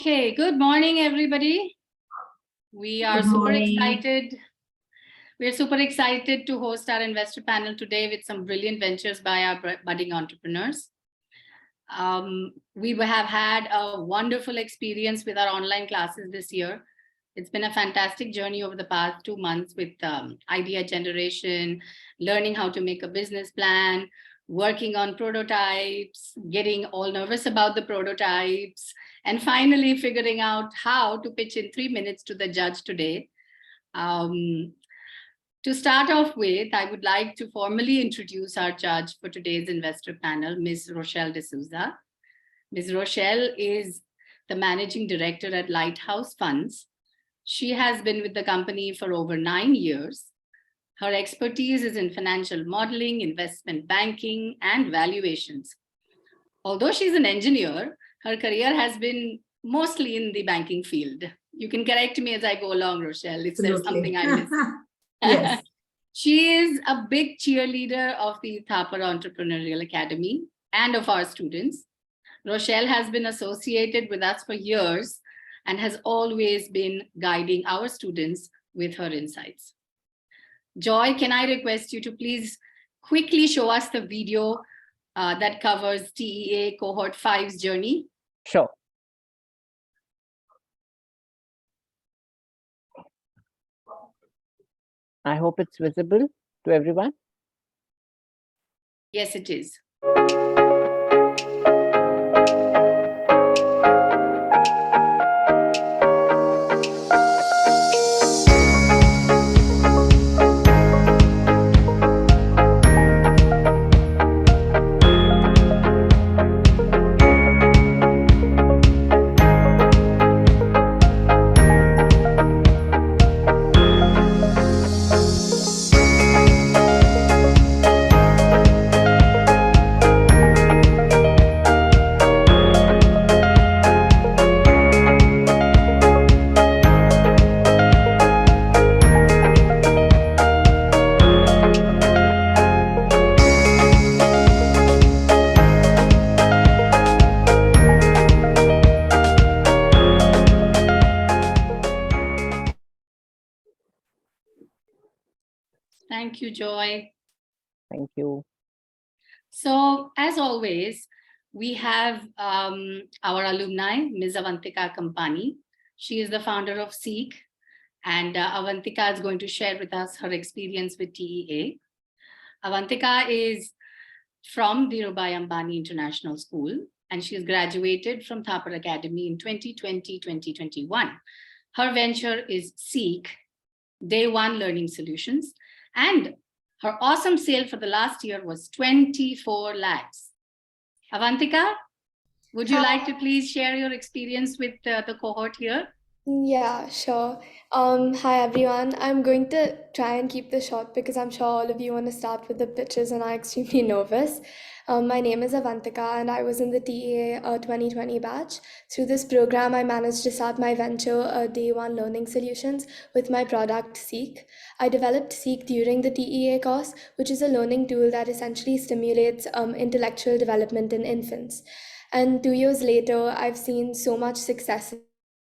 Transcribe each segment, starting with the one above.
Okay, good morning, everybody. We are super excited. We're super excited to host our investor panel today with some brilliant ventures by our budding entrepreneurs. We have had a wonderful experience with our online classes this year. It's been a fantastic journey over the past 2 months with idea generation, learning how to make a business plan, working on prototypes, getting all nervous about the prototypes, and finally figuring out how to pitch in 3 minutes to the judge today. To start off with, I would like to formally introduce our judge for today's investor panel, Ms. Rochelle D'Souza. Ms. Rochelle is the managing director at Lighthouse Funds. She has been with the company for over 9 years. Her expertise is in financial modeling, investment banking, and valuations. Although she's an engineer, her career has been mostly in the banking field. You can correct me as I go along, Rochelle, if there's something I missed. Yes. She is a big cheerleader of the Thapar Entrepreneurial Academy and of our students. Rochelle has been associated with us for years and has always been guiding our students with her insights. Joy, can I request you to please quickly show us the video that covers TEA Cohort 5's journey? Sure. I hope it's visible to everyone. Yes, it is. Thank you, Joy. Thank you. So, as always, we have our alumni, Ms. Avantika Kampani. She is the founder of Seek, and Avantika is going to share with us her experience with TEA. Avantika is from the Dhirubhai Ambani International School, and she has graduated from Thapar Academy in 2020-2021. Her venture is Seek, Day One Learning Solutions, and her awesome sale for the last year was 24 lakhs. Avantika, would you like to please share your experience with the cohort here? Yeah, sure. Hi everyone. I'm going to try and keep this short because I'm sure all of you want to start with the pitches and are extremely nervous. My name is Avantika and I was in the TEA 2020 batch. Through this program, I managed to start my venture, Day One Learning Solutions, with my product Seek. I developed Seek during the TEA course, which is a learning tool that essentially stimulates intellectual development in infants. And 2 years later, I've seen so much success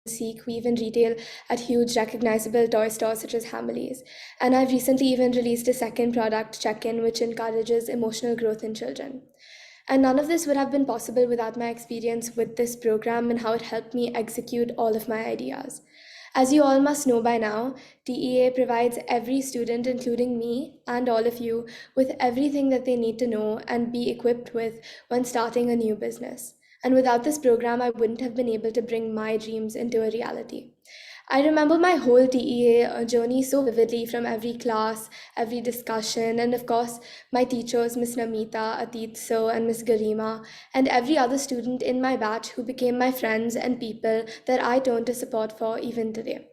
Seek. We even retail at huge recognizable toy stores such as Hamleys. And I've recently even released a second product, Check-In, which encourages emotional growth in children. And none of this would have been possible without my experience with this program and how it helped me execute all of my ideas. As you all must know by now, TEA provides every student, including me and all of you, with everything that they need to know and be equipped with when starting a new business. And without this program, I wouldn't have been able to bring my dreams into a reality. I remember my whole TEA journey so vividly, from every class, every discussion, and of course, my teachers, Miss Namita, Atit Sir, and Miss Garima, and every other student in my batch who became my friends and people that I turn to support for even today.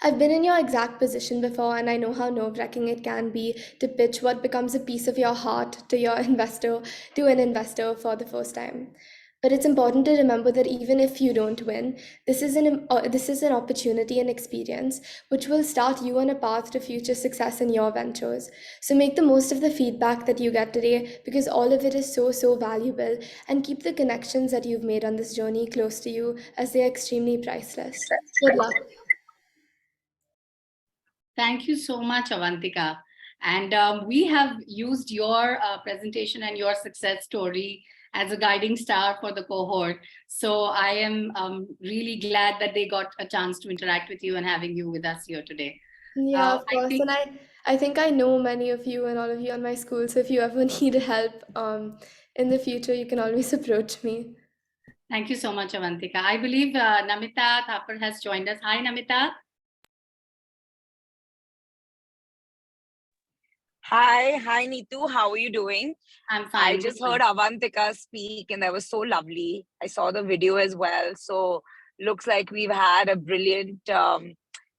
I've been in your exact position before, and I know how nerve-wracking it can be to pitch what becomes a piece of your heart to an investor for the first time. But it's important to remember that even if you don't win, this is an opportunity and experience which will start you on a path to future success in your ventures. So make the most of the feedback that you get today, because all of it is so valuable, and keep the connections that you've made on this journey close to you, as they are extremely priceless. Good luck. Thank you so much, Avantika. And we have used your presentation and your success story as a guiding star for the cohort. So I am really glad that they got a chance to interact with you and having you with us here today. Yeah, of I course. think, And I think I know many of you and all of you on my school. So if you ever need help in the future, you can always approach me. thank you so much, Avantika. I believe Namita Thapar has joined us. Hi, Namita. Hi, Neetu. How are you doing? I'm I fine. just heard Avantika speak, and that was so lovely. I saw the video as well. So looks like we've had a brilliant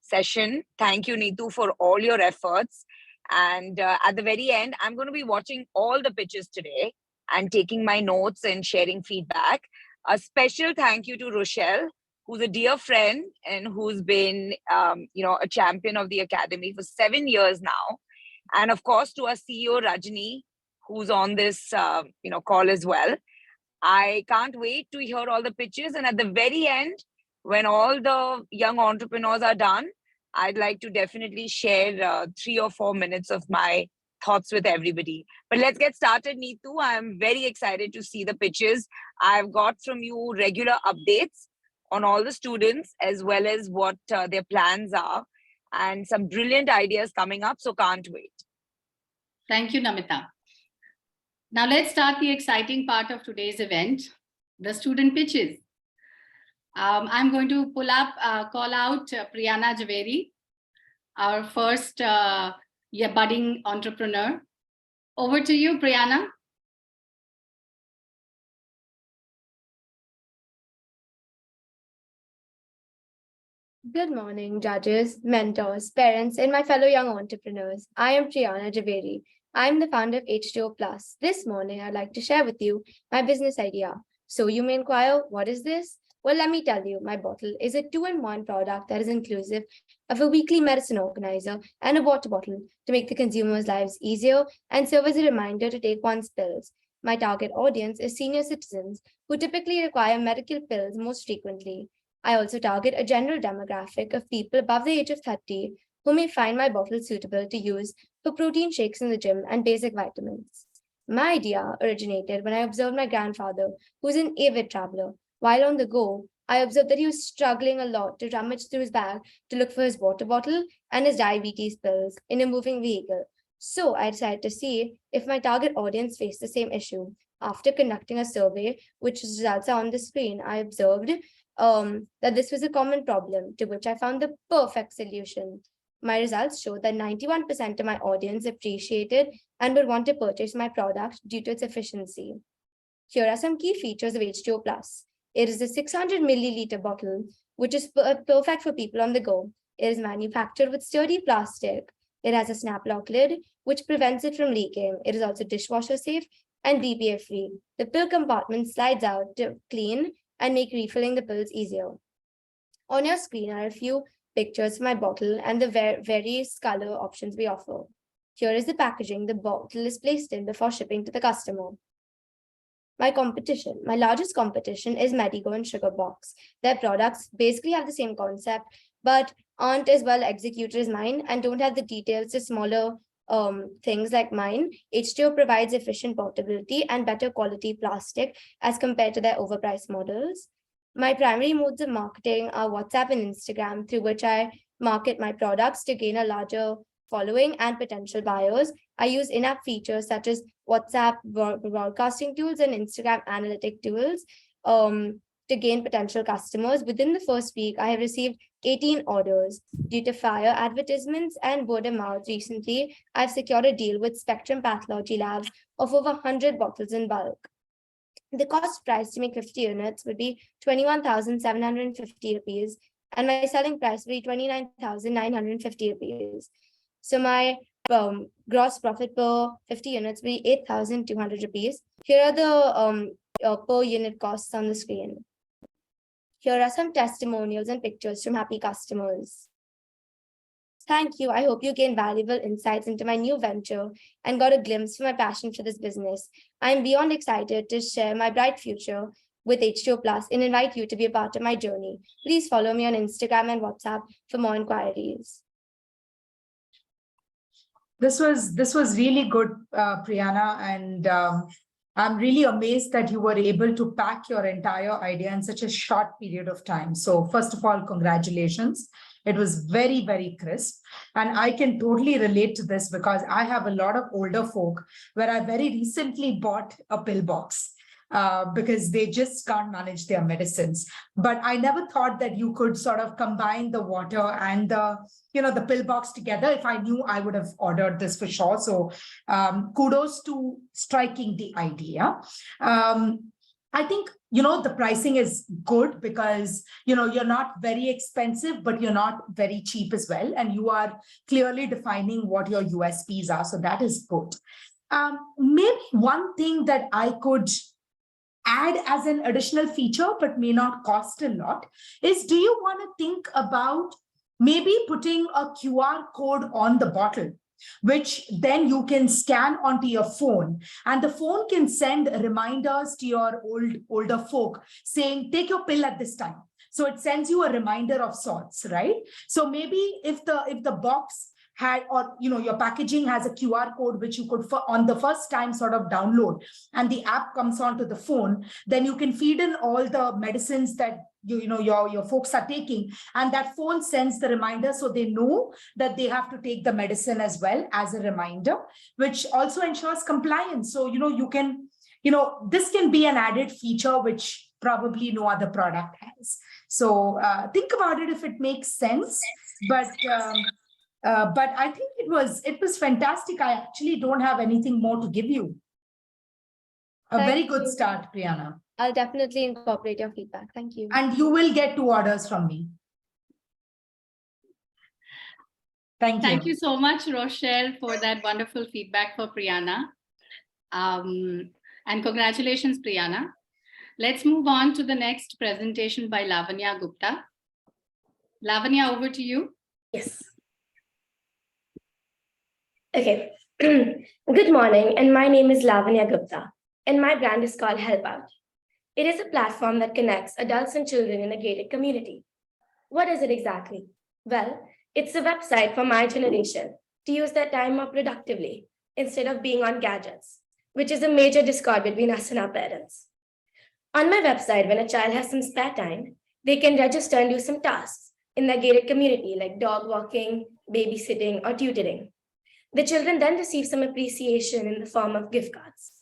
session. Thank you, Neetu, for all your efforts. And at the very end, I'm going to be watching all the pitches today and taking my notes and sharing feedback. A special thank you to Rochelle, who's a dear friend and who's been, a champion of the academy for 7 years now. And of course, to our CEO, Rajni, who's on this call as well. I can't wait to hear all the pitches. And at the very end, when all the young entrepreneurs are done, I'd like to definitely share 3 or 4 minutes of my thoughts with everybody. But let's get started, Neetu. I'm very excited to see the pitches. I've got from you regular updates on all the students as well as what their plans are, and some brilliant ideas coming up. So can't wait. Thank you, Namita. Now let's start the exciting part of today's event, the student pitches. I'm going to call out Priyana Javeri, our first budding entrepreneur. Over to you, Priyana. Good morning, judges, mentors, parents, and my fellow young entrepreneurs. I am Shri Ram. I am the founder of H2O Plus. This morning, I'd like to share with you my business idea. So you may inquire, what is this? Well, let me tell you, my bottle is a 2-in-1 product that is inclusive of a weekly medicine organizer and a water bottle to make the consumer's lives easier and serve as a reminder to take one's pills. My target audience is senior citizens who typically require medical pills most frequently. I also target a general demographic of people above the age of 30 who may find my bottle suitable to use for protein shakes in the gym and basic vitamins. My idea originated when I observed my grandfather, who's an avid traveler. While on the go, I observed that he was struggling a lot to rummage through his bag to look for his water bottle and his diabetes pills in a moving vehicle. So I decided to see if my target audience faced the same issue. After conducting a survey, which results are on the screen, I observed that this was a common problem, to which I found the perfect solution. My results showed that 91% of my audience appreciated and would want to purchase my product due to its efficiency. Here are some key features of H2O Plus. It is a 600 milliliter bottle, which is perfect for people on the go. It is manufactured with sturdy plastic. It has a snap lock lid, which prevents it from leaking. It is also dishwasher safe and BPA free. The pill compartment slides out to clean and make refilling the pills easier. On your screen are a few pictures of my bottle and the various color options we offer. Here is the packaging the bottle is placed in before shipping to the customer. My largest competition is Medigo and Sugar Box. Their products basically have the same concept, but aren't as well executed as mine and don't have the details to smaller things like mine. H2O provides efficient portability and better quality plastic as compared to their overpriced models. My primary modes of marketing are WhatsApp and Instagram, through which I market my products to gain a larger following and potential buyers. I use in-app features such as WhatsApp broadcasting tools and Instagram analytic tools to gain potential customers. Within the first week, I have received 18 orders. Due to fire advertisements and word of mouth recently, I've secured a deal with Spectrum Pathology Labs of over 100 bottles in bulk. The cost price to make 50 units would be 21,750 rupees, and my selling price would be 29,950 rupees. So my gross profit per 50 units will be 8,200 rupees. Here are the per unit costs on the screen. Here are some testimonials and pictures from happy customers. Thank you. I hope you gained valuable insights into my new venture and got a glimpse of my passion for this business. I'm beyond excited to share my bright future with H2O Plus and invite you to be a part of my journey. Please follow me on Instagram and WhatsApp for more inquiries. This was really good, Priyana, and I'm really amazed that you were able to pack your entire idea in such a short period of time. So first of all, congratulations. It was very, very crisp. And I can totally relate to this because I have a lot of older folk where I very recently bought a pill box because they just can't manage their medicines. But I never thought that you could sort of combine the water and the pill box together. If I knew, I would have ordered this for sure. So kudos to striking the idea. I think, the pricing is good because, you're not very expensive, but you're not very cheap as well. And you are clearly defining what your USPs are. So that is good. Maybe one thing that I could add as an additional feature, but may not cost a lot, is do you want to think about maybe putting a QR code on the bottle, which then you can scan onto your phone, and the phone can send reminders to your older folk saying, take your pill at this time. So it sends you a reminder of sorts, right? So maybe if the box had, or your packaging has a QR code which you could on the first time sort of download, and the app comes onto the phone, then you can feed in all the medicines that your folks are taking, and that phone sends the reminder, so they know that they have to take the medicine as well as a reminder, which also ensures compliance. So you can, this can be an added feature which probably no other product has. So think about it if it makes sense. But I think it was fantastic. I actually don't have anything more to give you. Very good start, Priyana. I'll definitely incorporate your feedback. Thank you. And you will get 2 orders from me. Thank you. Thank you so much, Rochelle, for that wonderful feedback for Priyana. And congratulations, Priyana. Let's move on to the next presentation by Lavanya Gupta. Lavanya, over to you. Yes. Okay. Good morning, and my name is Lavanya Gupta, and my brand is called Help Out. It is a platform that connects adults and children in a gated community. What is it exactly? Well, it's a website for my generation to use their time more productively instead of being on gadgets, which is a major discord between us and our parents. On my website, when a child has some spare time, they can register and do some tasks in their gated community like dog walking, babysitting, or tutoring. The children then receive some appreciation in the form of gift cards.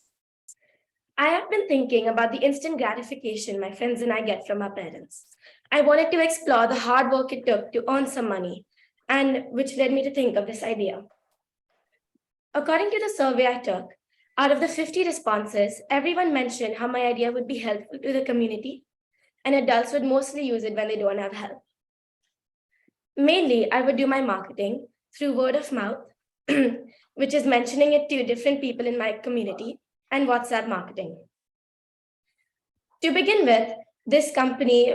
I have been thinking about the instant gratification my friends and I get from our parents. I wanted to explore the hard work it took to earn some money, and which led me to think of this idea. According to the survey I took, out of the 50 responses, everyone mentioned how my idea would be helpful to the community, and adults would mostly use it when they don't have help. Mainly, I would do my marketing through word of mouth, which is mentioning it to different people in my community, and WhatsApp marketing. To begin with, this company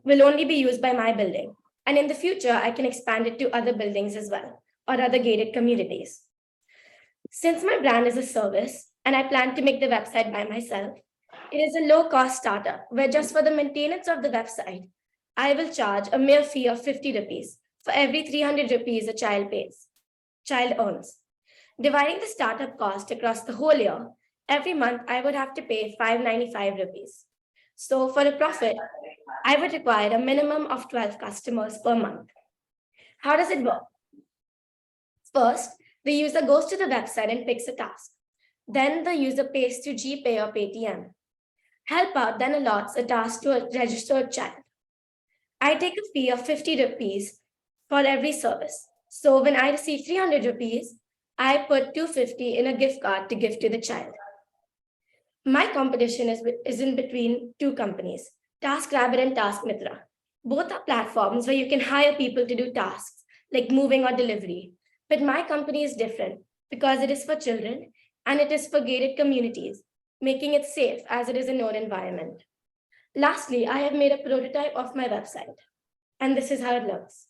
will only be used by my building, and in the future, I can expand it to other buildings as well, or other gated communities. Since my brand is a service, and I plan to make the website by myself, it is a low-cost startup where just for the maintenance of the website, I will charge a mere fee of 50 rupees for every 300 rupees a child earns. Dividing the startup cost across the whole year, every month I would have to pay 595 rupees. So for a profit, I would require a minimum of 12 customers per month. How does it work? First, the user goes to the website and picks a task. Then the user pays through GPay or Paytm. Help Out then allots a task to a registered child. I take a fee of 50 rupees for every service. So when I receive 300 rupees, I put 250 in a gift card to give to the child. My competition is in between two companies, TaskRabbit and TaskMitra. Both are platforms where you can hire people to do tasks like moving or delivery. But my company is different because it is for children and it is for gated communities making it safe as it is a known environment. Lastly, I have made a prototype of my website, and this is how it looks.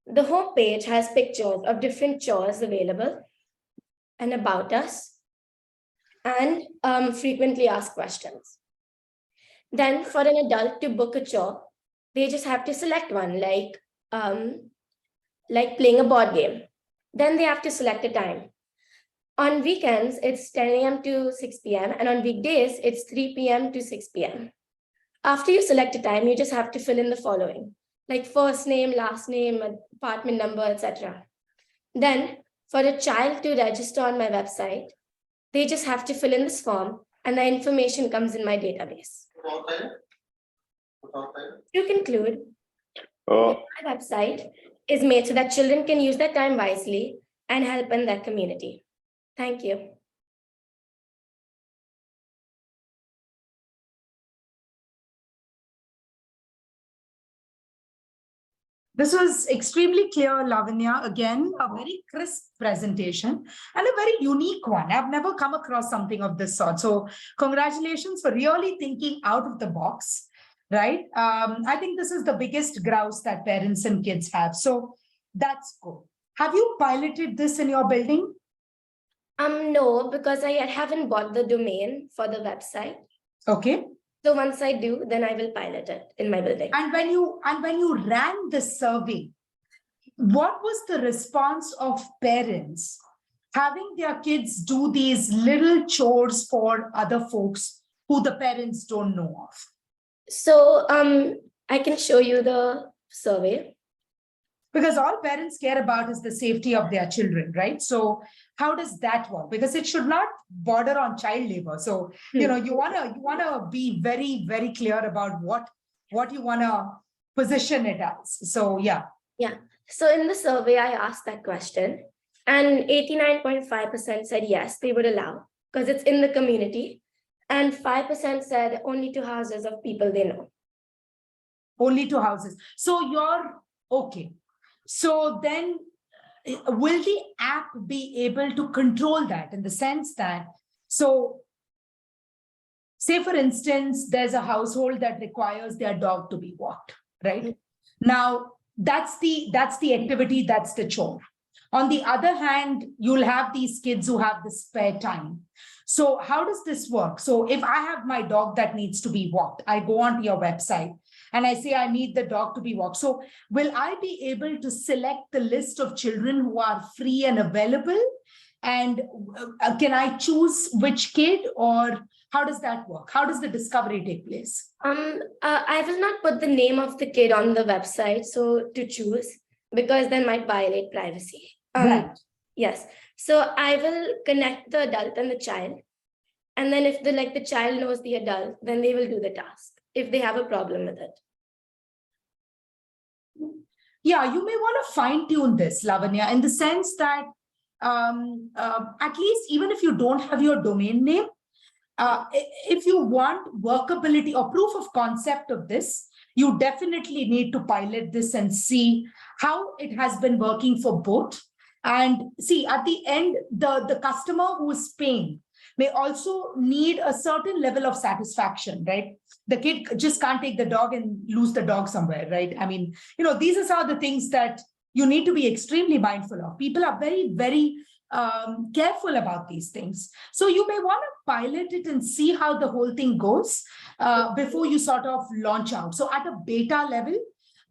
The home page has pictures of different chores available and about us and frequently asked questions. Then for an adult to book a chore, they just have to select one, like playing a board game. Then they have to select a time. On weekends, it's 10 a.m. to 6 p.m. and on weekdays, it's 3 p.m. to 6 p.m. After you select a time, you just have to fill in the following, like first name, last name, apartment number, etc. Then for a child to register on my website, they just have to fill in this form and the information comes in my database. To conclude, my website is made so that children can use their time wisely and help in their community. Thank you. This was extremely clear, Lavanya. Again, a very crisp presentation and a very unique one. I've never come across something of this sort. So congratulations for really thinking out of the box, right? I think this is the biggest grouse that parents and kids have. So that's good. Have you piloted this in your building? No, because I haven't bought the domain for the website. Okay. So once I do, then I will pilot it in my building. And when you ran the survey, what was the response of parents having their kids do these little chores for other folks who the parents don't know of? So I can show you the survey. Because all parents care about is the safety of their children, right? So how does that work? Because it should not border on child labor. So, you wanna be very, very clear about what you wanna position it as. So yeah. Yeah. So in the survey, I asked that question and 89.5% said yes, they would allow because it's in the community. And 5% said only to houses of people they know. Only to houses. So you're okay. So then will the app be able to control that in the sense that, so say for instance, there's a household that requires their dog to be walked, right? Mm-hmm. Now that's the activity, that's the chore. On the other hand, you'll have these kids who have the spare time. So how does this work? So if I have my dog that needs to be walked, I go onto your website and I say, I need the dog to be walked. So will I be able to select the list of children who are free and available? And can I choose which kid, or how does that work? How does the discovery take place? I will not put the name of the kid on the website so to choose, because that might violate privacy. Right. Yes. So I will connect the adult and the child. And then if the child knows the adult, then they will do the task if they have a problem with it. Yeah, you may want to fine tune this, Lavanya, in the sense that at least even if you don't have your domain name, if you want workability or proof of concept of this, you definitely need to pilot this and see how it has been working for both. And see, at the end, the customer who is paying may also need a certain level of satisfaction, right? The kid just can't take the dog and lose the dog somewhere, right? I mean, these are some of the things that you need to be extremely mindful of. People are very, very careful about these things. So you may want to pilot it and see how the whole thing goes before you sort of launch out. So at a beta level,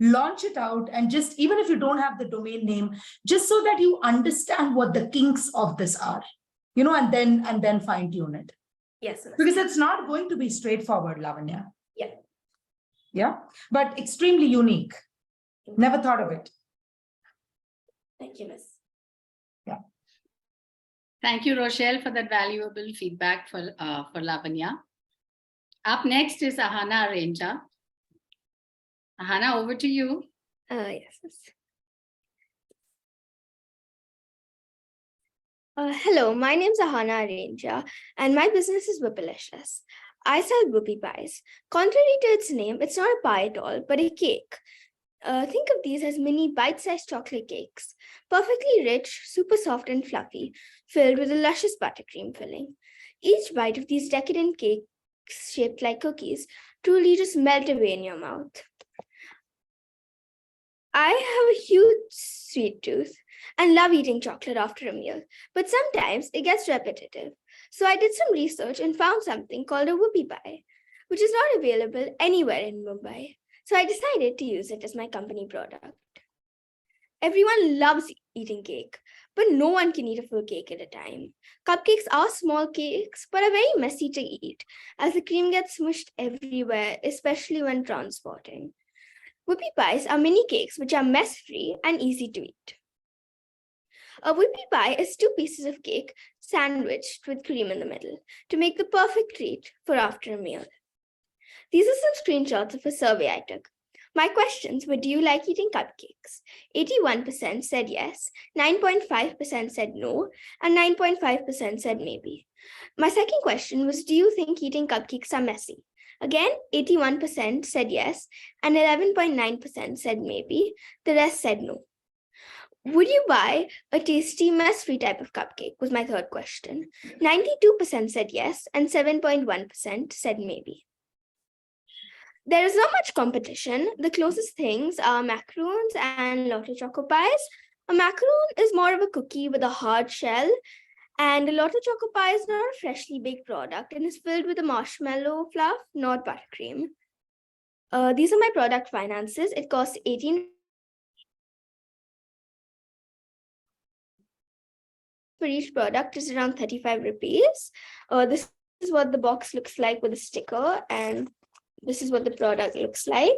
launch it out, and just, even if you don't have the domain name, just so that you understand what the kinks of this are, and then fine tune it. Yes. Because it's not going to be straightforward, Lavanya. Yeah. Yeah, but extremely unique. Never thought of it. Thank you, Miss. Yeah. Thank you, Rochelle, for that valuable feedback for Lavanya. Up next is Ahana Aranja. Ahana, over to you. Yes. Hello, my name is Ahana Aranja, and my business is Whippalicious. I sell whoopie pies. Contrary to its name, it's not a pie at all, but a cake. Think of these as mini bite-sized chocolate cakes, perfectly rich, super soft and fluffy, filled with a luscious buttercream filling. Each bite of these decadent cakes shaped like cookies truly just melt away in your mouth. I have a huge sweet tooth and love eating chocolate after a meal, but sometimes it gets repetitive. So I did some research and found something called a whoopie pie, which is not available anywhere in Mumbai. So I decided to use it as my company product. Everyone loves eating cake, but no one can eat a full cake at a time. Cupcakes are small cakes, but are very messy to eat, as the cream gets smushed everywhere, especially when transporting. Whoopie pies are mini cakes which are mess-free and easy to eat. A whoopie pie is 2 pieces of cake sandwiched with cream in the middle to make the perfect treat for after a meal. These are some screenshots of a survey I took. My questions were, do you like eating cupcakes? 81% said yes, 9.5% said no, and 9.5% said maybe. My second question was, do you think eating cupcakes are messy? Again, 81% said yes, and 11.9% said maybe. The rest said no. Would you buy a tasty mess-free type of cupcake was my third question. 92% said yes, and 7.1% said maybe. There is not much competition. The closest things are macaroons and Lotto Choco Pies. A macaroon is more of a cookie with a hard shell, and a Lotto Choco Pie is not a freshly baked product and is filled with a marshmallow fluff, not buttercream. These are my product finances. It costs 18 for each product is around 35 rupees. This is what the box looks like with a sticker, and this is what the product looks like.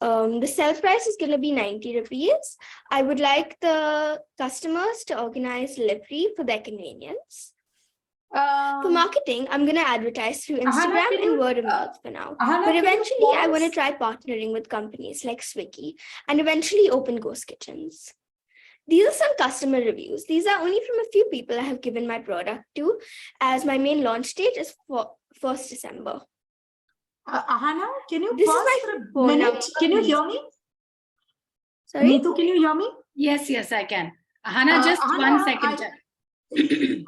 The sell price is going to be 90 rupees. I would like the customers to organize delivery for their convenience. For marketing, I'm going to advertise through Instagram and word of mouth for now. But eventually, I want to try partnering with companies like Swiggy and eventually open ghost kitchens. These are some customer reviews. These are only from a few people I have given my product to, as my main launch date is for 1st December. Ahana, can you This is pause my for a phone minute? number. Can you hear me? Sorry? Neetu, can you hear me? Yes, I can. Ahana, just Ahana, 1 second.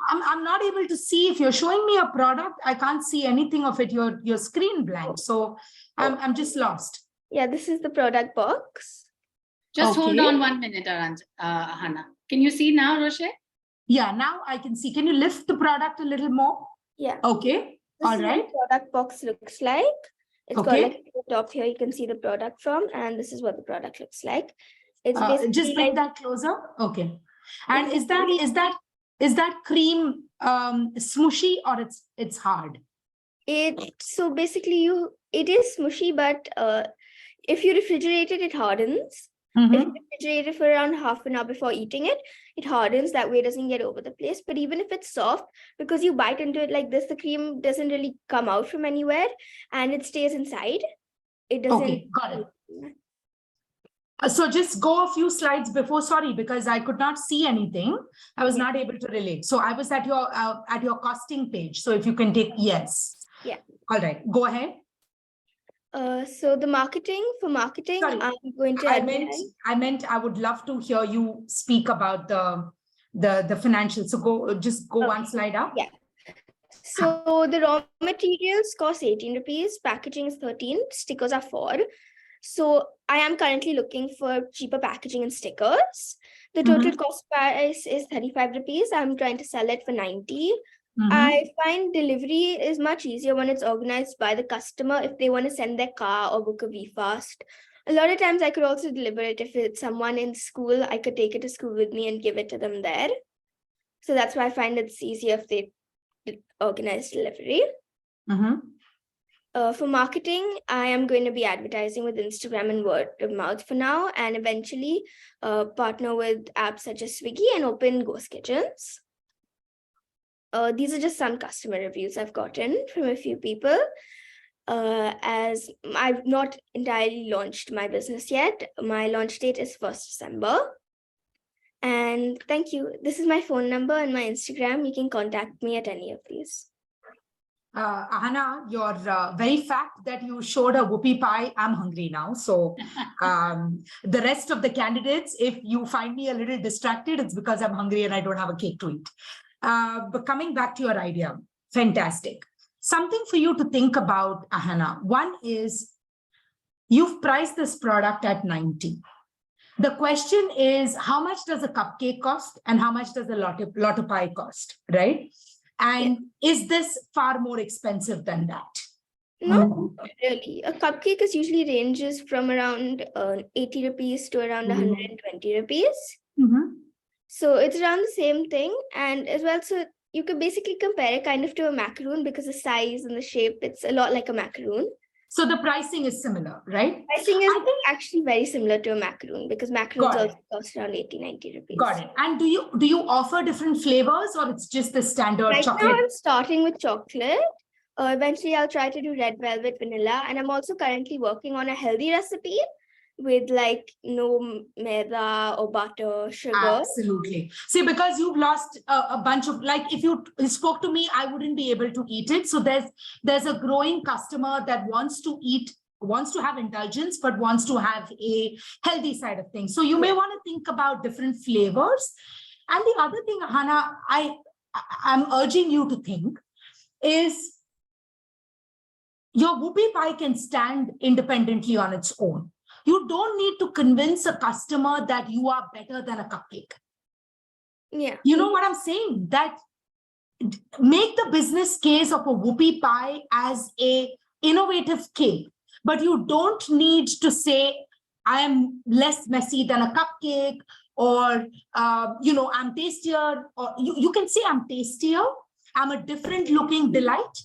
I'm not able to see if you're showing me a product. I can't see anything of it. Your screen blank. So I'm just lost. Yeah, this is the product box. Just hold Okay. on 1 minute, Ahana. Can you see now, Roche? Yeah, now I can see. Can you lift the product a little more? Yeah. Okay. This All is right. what the product box looks like. It's got Okay. like the top here, you can see the product from, and this is what the product looks like. It's Just basically bring like that closer. Okay. And is that cream smushy or it's hard? so basically it is smushy, but if you refrigerate it, it hardens. If you refrigerate it for around half an hour before eating it, it hardens. That way it doesn't get over the place. But even if it's soft, because you bite into it like this, the cream doesn't really come out from anywhere and it stays inside. It doesn't. Okay, got it. So just go a few slides before, sorry, because I could not see anything. I was not able to relate. So I was at your costing page. So if you can take, yes. Yeah. All right, go ahead. So for marketing, Sorry, I'm going to I meant I would love to hear you speak about the financials. So go one slide up. Yeah. So the raw materials cost 18 rupees, packaging is 13, stickers are 4. So I am currently looking for cheaper packaging and stickers. The total cost price is 35 rupees. I'm trying to sell it for 90. I find delivery is much easier when it's organized by the customer if they want to send their car or book a VFast. A lot of times I could also deliver it if it's someone in school. I could take it to school with me and give it to them there. So that's why I find it's easier if they organize delivery. For marketing, I am going to be advertising with Instagram and word of mouth for now, and eventually partner with apps such as Swiggy and open ghost kitchens. These are just some customer reviews I've gotten from a few people. As I've not entirely launched my business yet. My launch date is 1st December. And thank you. This is my phone number and my Instagram. You can contact me at any of these. Ahana, your very fact that you showed a whoopie pie, I'm hungry now. So the rest of the candidates, if you find me a little distracted, it's because I'm hungry and I don't have a cake to eat. But coming back to your idea, Fantastic. Something for you to think about, Ahana. One is, you've priced this product at 90. The question is, how much does a cupcake cost and how much does a lot of pie cost, right? And is this far more expensive than that? Not really. A cupcake is usually ranges from around 80 rupees to around 120 rupees. So it's around the same thing. And as well, so you could basically compare it kind of to a macaroon because the size and the shape, it's a lot like a macaroon. So the pricing is similar, right? Pricing is actually very similar to a macaroon because macaroons also cost around 80-90 rupees. Got it. And do you offer different flavors or it's just the standard chocolate? Right now I'm starting with chocolate. Eventually I'll try to do red velvet, vanilla. And I'm also currently working on a healthy recipe with like no maida or butter, sugar. Absolutely. See, because you've lost a bunch of, like, if you spoke to me, I wouldn't be able to eat it. So there's a growing customer that wants to have indulgence, but wants to have a healthy side of things. So you may want to think about different flavors. And the other thing, Hannah, I'm urging you to think is your whoopie pie can stand independently on its own. You don't need to convince a customer that you are better than a cupcake. Yeah. You know what I'm saying? That make the business case of a whoopie pie as a innovative cake, but you don't need to say, I am less messy than a cupcake, or, I'm tastier, or you can say I'm tastier. I'm a different looking delight.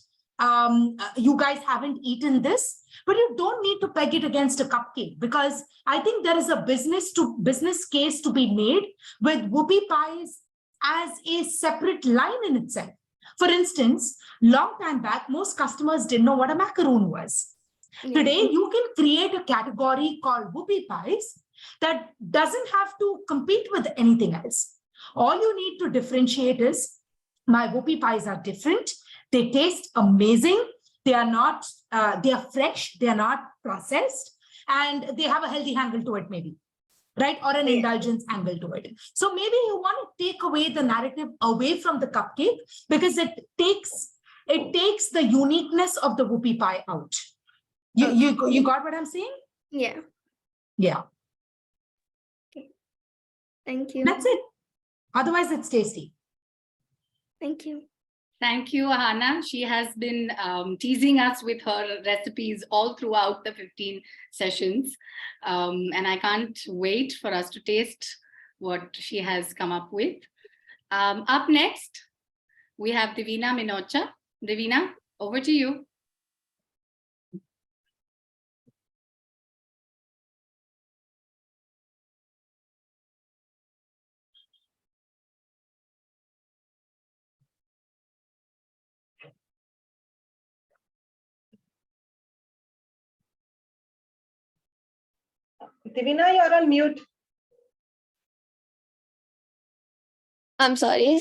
You guys haven't eaten this. But you don't need to peg it against a cupcake, because I think there is a business case to be made with whoopie pies as a separate line in itself. For instance, long time back, most customers didn't know what a macaroon was. Today, you can create a category called whoopie pies that doesn't have to compete with anything else. All you need to differentiate is, my whoopie pies are different. They taste amazing. They are not, they are fresh, they are not processed, and they have a healthy angle to it, maybe, right? Or an indulgence angle to it. So maybe you want to take away the narrative away from the cupcake, because it takes the uniqueness of the whoopie pie out. You got what I'm saying? Yeah. Yeah. Okay. Thank you. That's it. Otherwise, it's tasty. Thank you. Thank you, Ahana. She has been teasing us with her recipes all throughout the 15 sessions. And I can't wait for us to taste what she has come up with. Up next, we have Divina Minocha. Divina, over to you. Divina, you're on mute. I'm sorry.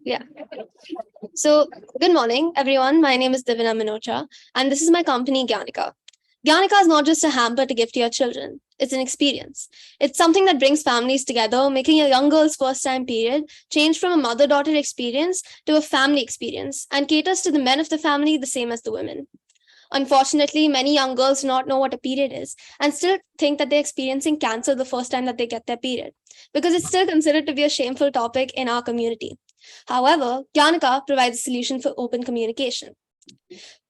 Yeah. So, good morning, everyone. My name is Divina Minocha, and this is my company, Gyanika. Gyanika is not just a hamper to give to your children. It's an experience. It's something that brings families together, making a young girl's first-time period change from a mother-daughter experience to a family experience, and caters to the men of the family the same as the women. Unfortunately, many young girls do not know what a period is and still think that they're experiencing cancer the first time that they get their period, because it's still considered to be a shameful topic in our community. However, Gyanika provides a solution for open communication.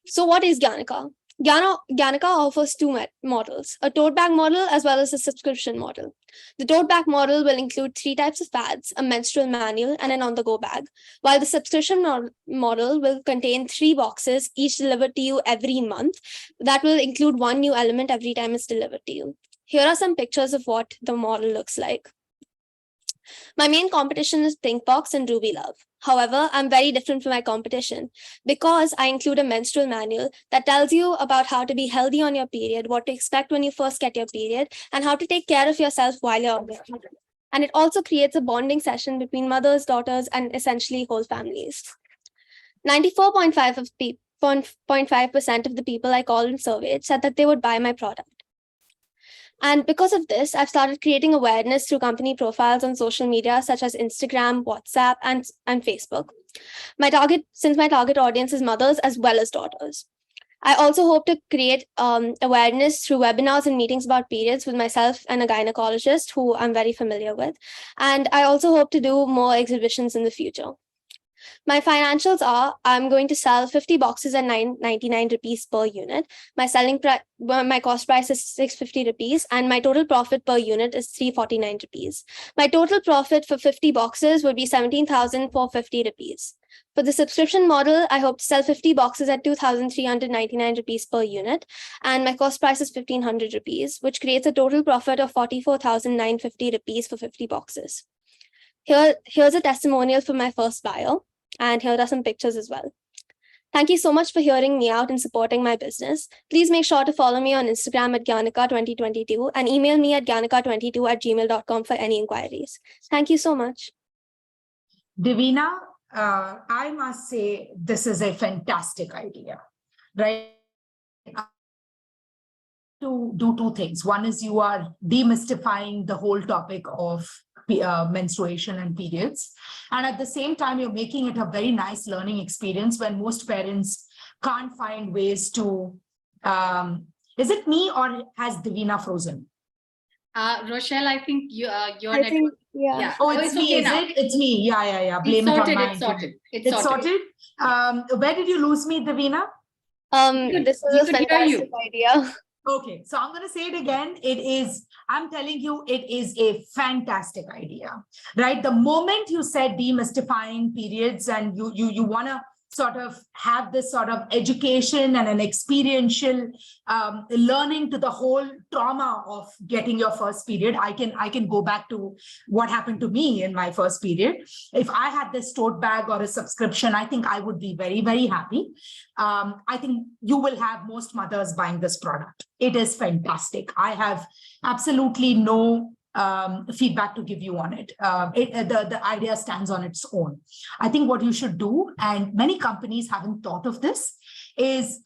So what is Gyanika? Gyanika offers two models, a tote bag model as well as a subscription model. The tote bag model will include 3 types of pads, a menstrual manual, and an on-the-go bag, while the subscription model will contain 3 boxes, each delivered to you every month. That will include 1 new element every time it's delivered to you. Here are some pictures of what the model looks like. My main competition is Thinkbox and Ruby Love. However, I'm very different from my competition because I include a menstrual manual that tells you about how to be healthy on your period, what to expect when you first get your period, and how to take care of yourself while you're on it. And it also creates a bonding session between mothers, daughters, and essentially whole families. 94.5% of the people I called and surveyed said that they would buy my product. And because of this, I've started creating awareness through company profiles on social media, such as Instagram, WhatsApp, and Facebook. Since my target audience is mothers as well as daughters. I also hope to create awareness through webinars and meetings about periods with myself and a gynecologist who I'm very familiar with. And I also hope to do more exhibitions in the future. My financials are, I'm going to sell 50 boxes at 999 rupees per unit. My cost price is 650 rupees and my total profit per unit is 349 rupees. My total profit for 50 boxes would be 17,450 rupees. For the subscription model, I hope to sell 50 boxes at 2,399 rupees per unit, and my cost price is 1,500 rupees, which creates a total profit of 44,950 rupees for 50 boxes. Here's a testimonial from my first buyer, and here are some pictures as well. Thank you so much for hearing me out and supporting my business. Please make sure to follow me on Instagram at Gyanika2022 and email me at gyanika22@gmail.com for any inquiries. Thank you so much. Divina, I must say this is a fantastic idea, right? To do two things. One is you are demystifying the whole topic of menstruation and periods. And at the same time, you're making it a very nice learning experience when most parents can't find ways to, is it me or has Divina frozen? Rochelle, I think your I network. think, yeah. Oh, it's me, okay is now. it? It's me. Yeah. Blame It's sorted, it on it's sorted. It's sorted. Where did you lose me, Divina? This we is a could hear you. fantastic idea. Okay, so I'm going to say it again. I'm telling you, it is a fantastic idea, right? The moment you said demystifying periods and you want to sort of have this sort of education and an experiential learning to the whole trauma of getting your first period. I can go back to what happened to me in my first period. If I had this tote bag or a subscription, I think I would be very, very happy. I think you will have most mothers buying this product. It is fantastic. I have absolutely no feedback to give you on it. The idea stands on its own. I think what you should do, and many companies haven't thought of this, is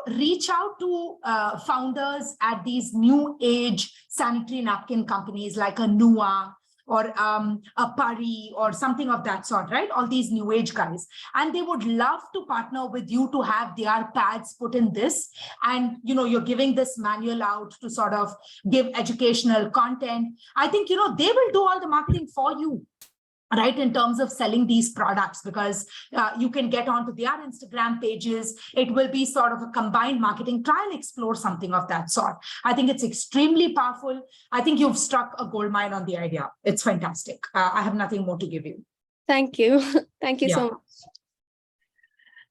reach out to founders at these new age sanitary napkin companies like a Nua or a Pari or something of that sort, right? All these new age guys. And they would love to partner with you to have their pads put in this. And, you're giving this manual out to sort of give educational content. I think, they will do all the marketing for you, right, in terms of selling these products, because you can get onto their Instagram pages. It will be sort of a combined marketing. Try and explore something of that sort. I think it's extremely powerful. I think you've struck a gold mine on the idea. It's fantastic. I have nothing more to give you. Thank you. Thank you so much.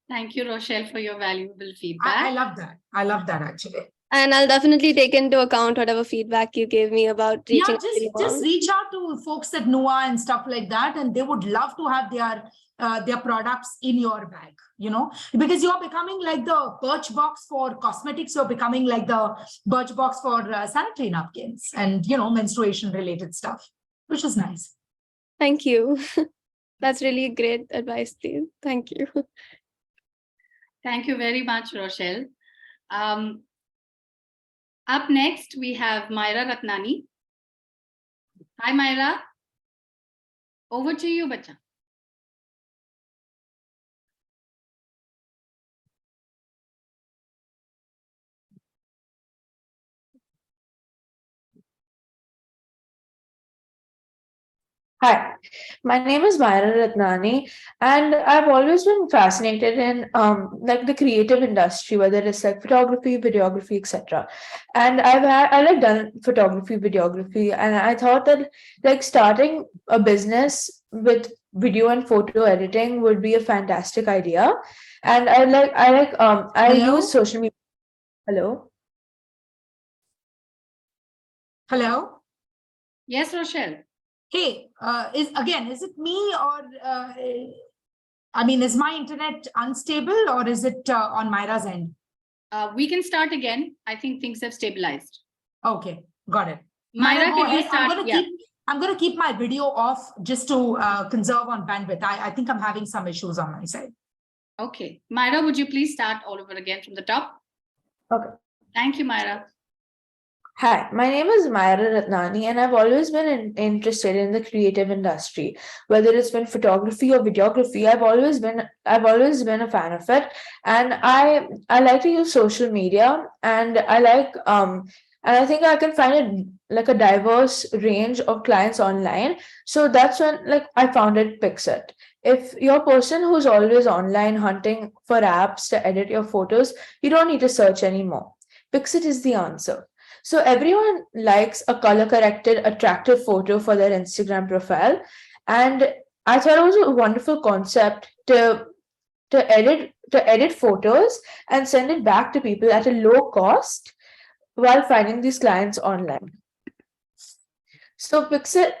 Thank you, Rochelle, for your valuable feedback. I love that. I love that, actually. And I'll definitely take into account whatever feedback you gave me about reaching. Just reach out to folks at Nua and stuff like that, and they would love to have their products in your bag, because you're becoming like the Birch box for cosmetics. You're becoming like the Birch box for sanitary napkins and, menstruation related stuff, which is nice. Thank you. That's really great advice, Steve. Thank you. Thank you very much, Rochelle. Up next, we have Myra Ratnani. Hi, Myra. Over to you, bacha. Hi, my name is Myra Ratnani, and I've always been fascinated in like the creative industry, whether it's like photography, videography, etc. And I like done photography, videography, and I thought that like starting a business with video and photo editing would be a fantastic idea. And I use social media. Hello. Hello. Yes, Rochelle. Hey, is it me or, is my internet unstable or is it on Myra's end? We can start again. I think things have stabilized. Okay, got it. Myra, go can you ahead. start? I'm going to keep my video off just to conserve on bandwidth. I think I'm having some issues on my side. Okay. Myra, would you please start all over again from the top? Okay. Thank you, Myra. Hi, my name is Myra Ratnani, and I've always been interested in the creative industry. Whether it's been photography or videography, I've always been a fan of it. And I like to use social media, and I think I can find a diverse range of clients online. So that's when I founded Pixit. If you're a person who's always online hunting for apps to edit your photos, you don't need to search anymore. Pixit is the answer. So everyone likes a color corrected, attractive photo for their Instagram profile. And I thought it was a wonderful concept to edit photos and send it back to people at a low cost while finding these clients online. So Pixit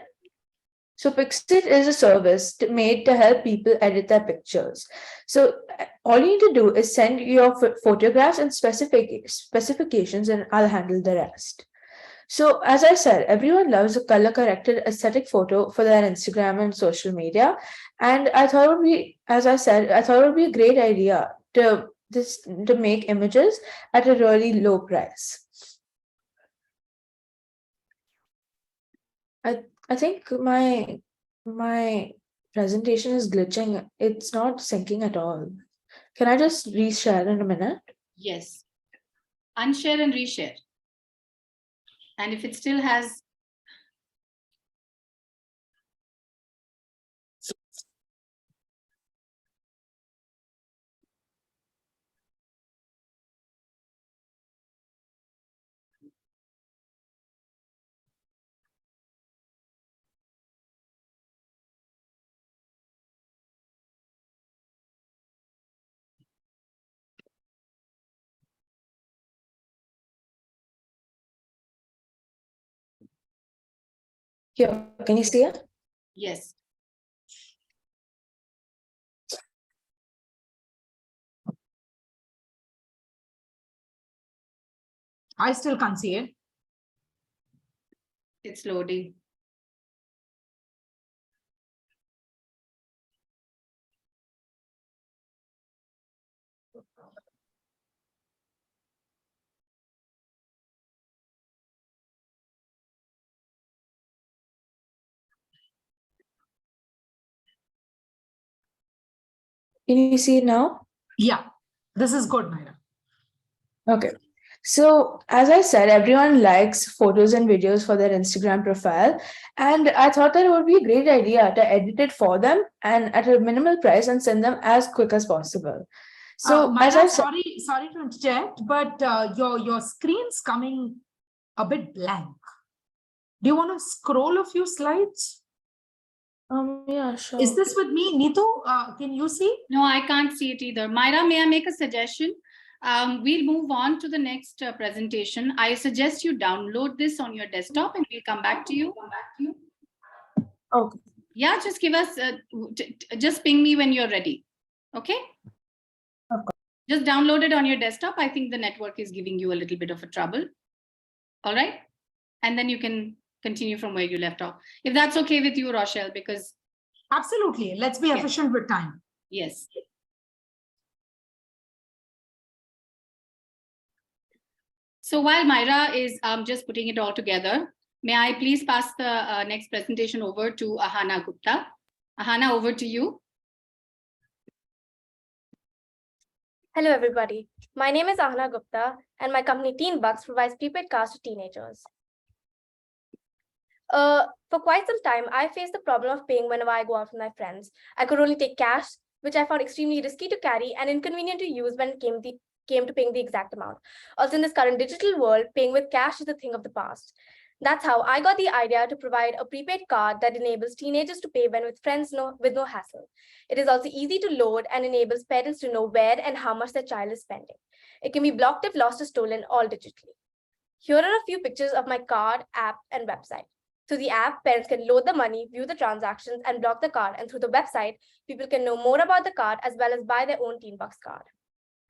is a service made to help people edit their pictures. So all you need to do is send your photographs and specifications, and I'll handle the rest. So as I said, everyone loves a color corrected aesthetic photo for their Instagram and social media. And I thought it would be, as I said, I thought it would be a great idea to make images at a really low price. I think my presentation is glitching. It's not syncing at all. Can I just reshare in a minute? Yes. Unshare and reshare. And if it still has. Here, can you see it? Yes. I still can't see it. It's loading. Can you see it now? Yeah, this is good, Myra. Okay. So, as I said, everyone likes photos and videos for their Instagram profile. And I thought that it would be a great idea to edit it for them and at a minimal price and send them as quick as possible. So, as Myra, I said, sorry to interject, but your screen's coming a bit blank. Do you want to scroll a few slides? yeah, sure. Is this with me, Neetu? Can you see? No, I can't see it either. Myra, may I make a suggestion? We'll move on to the next presentation. I suggest you download this on your desktop and we'll come back to you. Okay. Yeah, just give us, just ping me when you're ready. Okay? Okay. Just download it on your desktop. I think the network is giving you a little bit of a trouble. All right? And then you can continue from where you left off. If that's okay with you, Rochelle, because. Absolutely. Let's be efficient with time. Yes. So while Myra is just putting it all together, may I please pass the next presentation over to Ahana Gupta. Ahana, over to you. Hello, everybody. My name is Ahana Gupta, and my company Teen Bucks provides prepaid cards to teenagers. For quite some time, I faced the problem of paying whenever I go out with my friends. I could only take cash, which I found extremely risky to carry and inconvenient to use when it came to paying the exact amount. Also, in this current digital world, paying with cash is a thing of the past. That's how I got the idea to provide a prepaid card that enables teenagers to pay when with friends with no hassle. It is also easy to load and enables parents to know where and how much their child is spending. It can be blocked if lost or stolen, all digitally. Here are a few pictures of my card, app, and website. Through the app, parents can load the money, view the transactions, and block the card. And through the website, people can know more about the card as well as buy their own Teen Bucks card.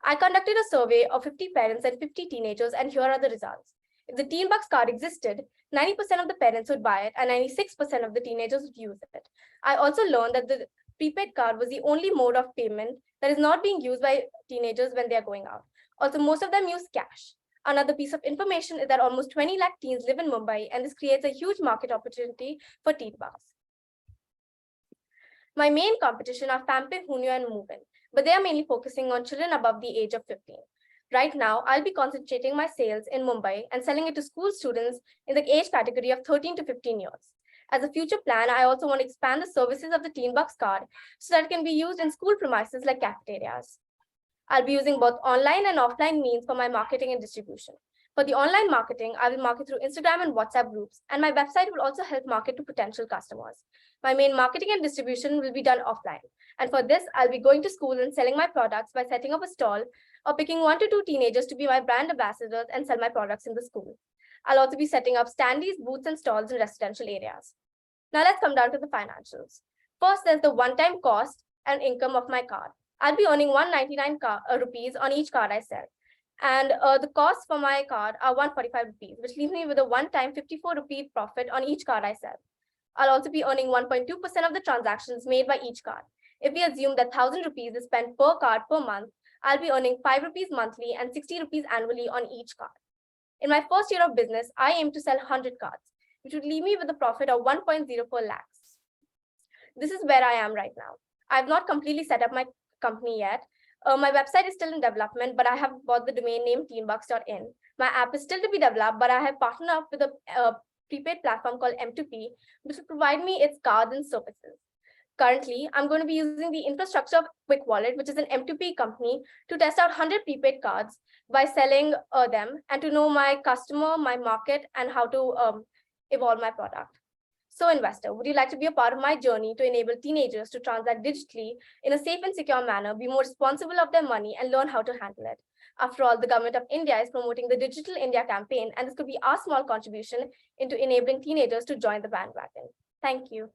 I conducted a survey of 50 parents and 50 teenagers, and here are the results. If the Teen Bucks card existed, 90% of the parents would buy it and 96% of the teenagers would use it. I also learned that the prepaid card was the only mode of payment that is not being used by teenagers when they are going out. Also, most of them use cash. Another piece of information is that almost 20 lakh teens live in Mumbai, and this creates a huge market opportunity for teen bars. My main competition are Pampe, Hunyo, and Movin, but they are mainly focusing on children above the age of 15. Right now, I'll be concentrating my sales in Mumbai and selling it to school students in the age category of 13 to 15 years. As a future plan, I also want to expand the services of the Teen Bucks card so that it can be used in school premises like cafeterias. I'll be using both online and offline means for my marketing and distribution. For the online marketing, I will market through Instagram and WhatsApp groups, and my website will also help market to potential customers. My main marketing and distribution will be done offline. And for this, I'll be going to school and selling my products by setting up a stall or picking 1 to 2 teenagers to be my brand ambassadors and sell my products in the school. I'll also be setting up standees, booths, and stalls in residential areas. Now let's come down to the financials. First, there's the one-time cost and income of my card. I'll be earning 199 rupees on each card I sell. And the costs for my card are 145 rupees, which leaves me with a one-time 54 rupee profit on each card I sell. I'll also be earning 1.2% of the transactions made by each card. If we assume that 1,000 rupees is spent per card per month, I'll be earning 5 rupees monthly and 60 rupees annually on each card. In my first year of business, I aim to sell 100 cards, which would leave me with a profit of 1.04 lakhs. This is where I am right now. I've not completely set up my company yet. My website is still in development, but I have bought the domain name teenbucks.in. My app is still to be developed, but I have partnered up with a prepaid platform called M2P, which will provide me its cards and services. Currently, I'm going to be using the infrastructure of Quick Wallet, which is an M2P company, to test out 100 prepaid cards by selling them and to know my customer, my market, and how to evolve my product. So investor, would you like to be a part of my journey to enable teenagers to transact digitally in a safe and secure manner, be more responsible of their money, and learn how to handle it? After all, the government of India is promoting the Digital India campaign, and this could be our small contribution into enabling teenagers to join the bandwagon. Thank you.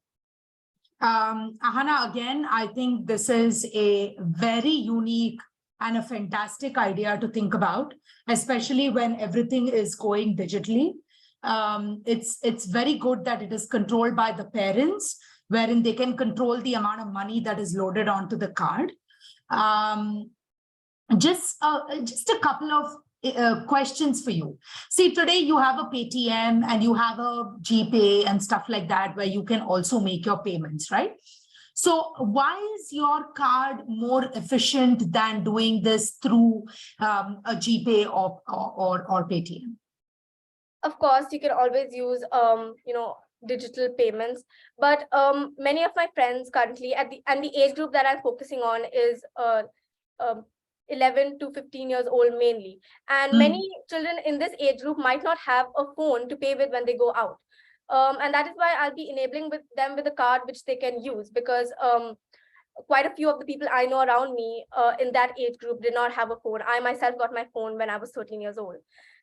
Ahana, again, I think this is a very unique and a fantastic idea to think about, especially when everything is going digitally. It's very good that it is controlled by the parents, wherein they can control the amount of money that is loaded onto the card. Just a couple of questions for you. See, today you have a Paytm and you have a GPay and stuff like that, where you can also make your payments, right? So why is your card more efficient than doing this through a GPay or Paytm? Of course, you can always use, digital payments, but many of my friends currently and the age group that I'm focusing on is 11 to 15 years old mainly. And many children in this age group might not have a phone to pay with when they go out. And that is why I'll be enabling them with a card which they can use, because quite a few of the people I know around me in that age group did not have a phone. I myself got my phone when I was 13 years old.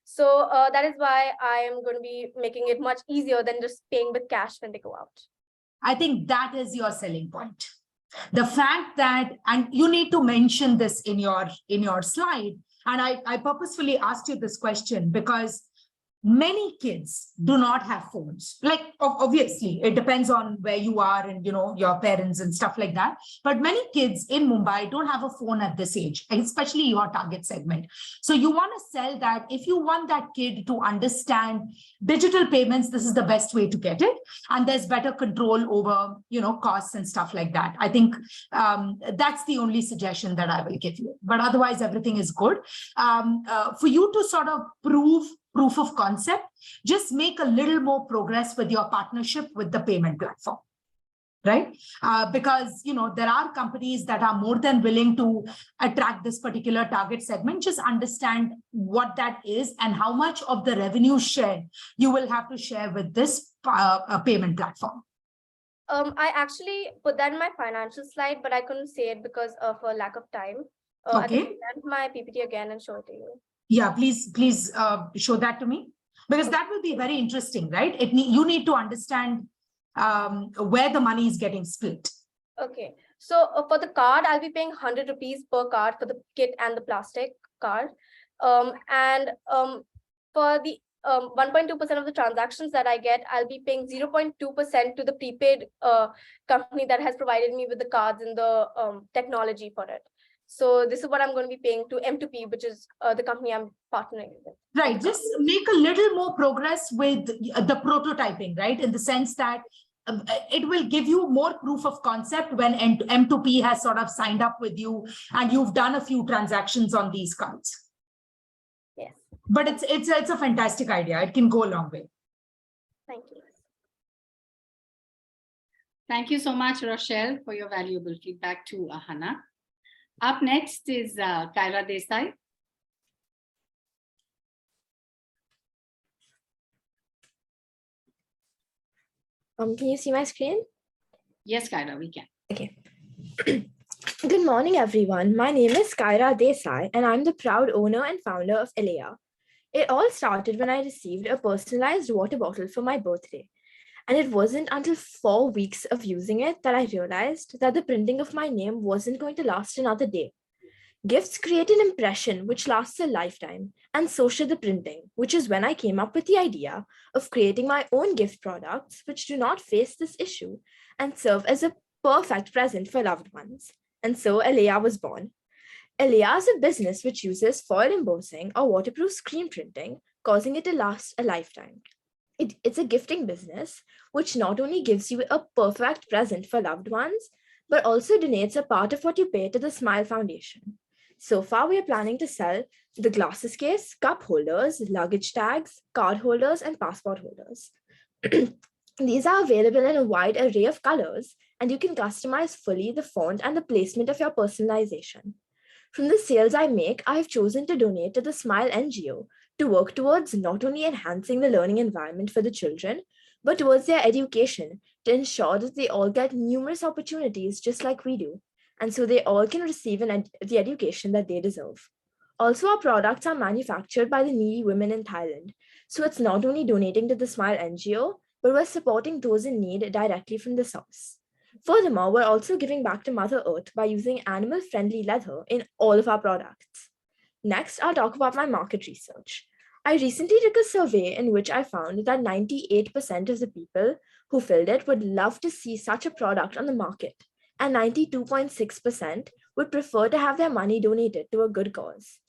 So that is why I am going to be making it much easier than just paying with cash when they go out. I think that is your selling point. The fact that, and you need to mention this in your slide, and I purposefully asked you this question because many kids do not have phones. Like, obviously, it depends on where you are and, your parents and stuff like that. But many kids in Mumbai don't have a phone at this age, especially your target segment. So you want to sell that. If you want that kid to understand digital payments, this is the best way to get it. And there's better control over, costs and stuff like that. I think that's the only suggestion that I will give you. But otherwise, everything is good. For you to sort of proof of concept, just make a little more progress with your partnership with the payment platform, right? Because, there are companies that are more than willing to attract this particular target segment. Just understand what that is and how much of the revenue share you will have to share with this payment platform. I actually put that in my financial slide, but I couldn't say it because of a lack of time. Okay. I can present my PPT again and show it to you. Yeah, please show that to me, because that will be very interesting, right? You need to understand where the money is getting split. Okay. So for the card, I'll be paying 100 rupees per card for the kit and the plastic card. For the 1.2% of the transactions that I get, I'll be paying 0.2% to the prepaid company that has provided me with the cards and the technology for it. So this is what I'm going to be paying to M2P, which is the company I'm partnering with. Right. Just make a little more progress with the prototyping, right? In the sense that it will give you more proof of concept when M2P has sort of signed up with you and you've done a few transactions on these cards. Yes. But it's a fantastic idea. It can go a long way. Thank you. Thank you so much, Rochelle, for your valuable feedback to Ahana. Up next is Kyra Desai. Can you see my screen? Yes, Kyra, we can. Okay. Good morning, everyone. My name is Kyra Desai, and I'm the proud owner and founder of Elea. It all started when I received a personalized water bottle for my birthday. And it wasn't until 4 weeks of using it that I realized that the printing of my name wasn't going to last another day. Gifts create an impression which lasts a lifetime, and so should the printing, which is when I came up with the idea of creating my own gift products which do not face this issue and serve as a perfect present for loved ones. And so Elea was born. Elea is a business which uses foil embossing or waterproof screen printing, causing it to last a lifetime. It's a gifting business which not only gives you a perfect present for loved ones, but also donates a part of what you pay to the Smile Foundation. So far, we are planning to sell the glasses case, cup holders, luggage tags, card holders, and passport holders. These are available in a wide array of colors, and you can customize fully the font and the placement of your personalization. From the sales I make, I have chosen to donate to the Smile NGO to work towards not only enhancing the learning environment for the children, but towards their education to ensure that they all get numerous opportunities just like we do, and so they all can receive the education that they deserve. Also, our products are manufactured by the needy women in Thailand, so it's not only donating to the Smile NGO, but we're supporting those in need directly from the source. Furthermore, we're also giving back to Mother Earth by using animal-friendly leather in all of our products. Next, I'll talk about my market research. I recently took a survey in which I found that 98% of the people who filled it would love to see such a product on the market, and 92.6% would prefer to have their money donated to a good cause.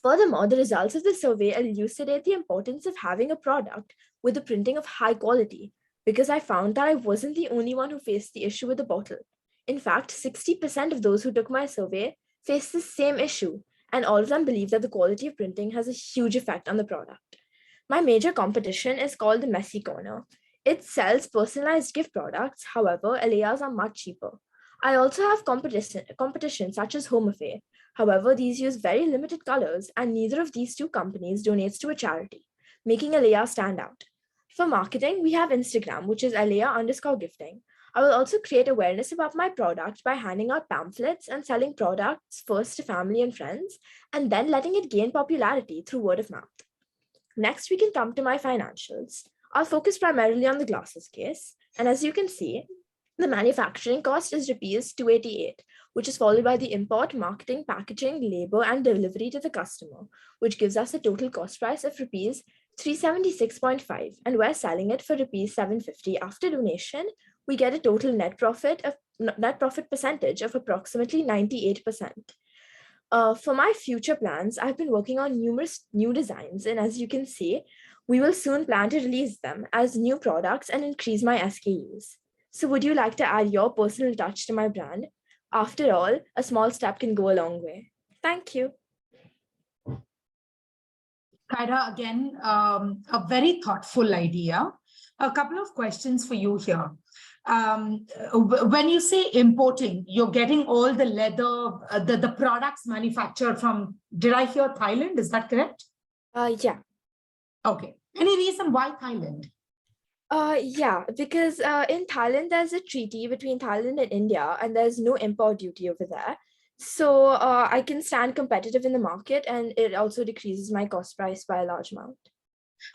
Furthermore, the results of the survey elucidate the importance of having a product with the printing of high quality, because I found that I wasn't the only one who faced the issue with the bottle. In fact, 60% of those who took my survey faced the same issue, and all of them believe that the quality of printing has a huge effect on the product. My major competition is called the Messy Corner. It sells personalized gift products, however, Elea's are much cheaper. I also have competition such as Home Affair. However, these use very limited colors, and neither of these two companies donates to a charity, making Elea stand out. For marketing, we have Instagram, which is Elea_gifting. I will also create awareness about my product by handing out pamphlets and selling products first to family and friends, and then letting it gain popularity through word of mouth. Next, we can come to my financials. I'll focus primarily on the glasses case, and as you can see, the manufacturing cost is Rs 288, which is followed by the import, marketing, packaging, labor, and delivery to the customer, which gives us a total cost price of Rs 376.5, and we're selling it for Rs 750 after donation. We get a total net profit percentage of approximately 98%. For my future plans, I've been working on numerous new designs, and as you can see, we will soon plan to release them as new products and increase my SKUs. So would you like to add your personal touch to my brand? After all, a small step can go a long way. Thank you. Kyra, again, a very thoughtful idea. A couple of questions for you here. When you say importing, you're getting all the leather, the products manufactured from, did I hear Thailand? Is that correct? Yeah. Okay. Any reason why Thailand? Yeah, because in Thailand, there's a treaty between Thailand and India, and there's no import duty over there. So I can stand competitive in the market, and it also decreases my cost price by a large amount.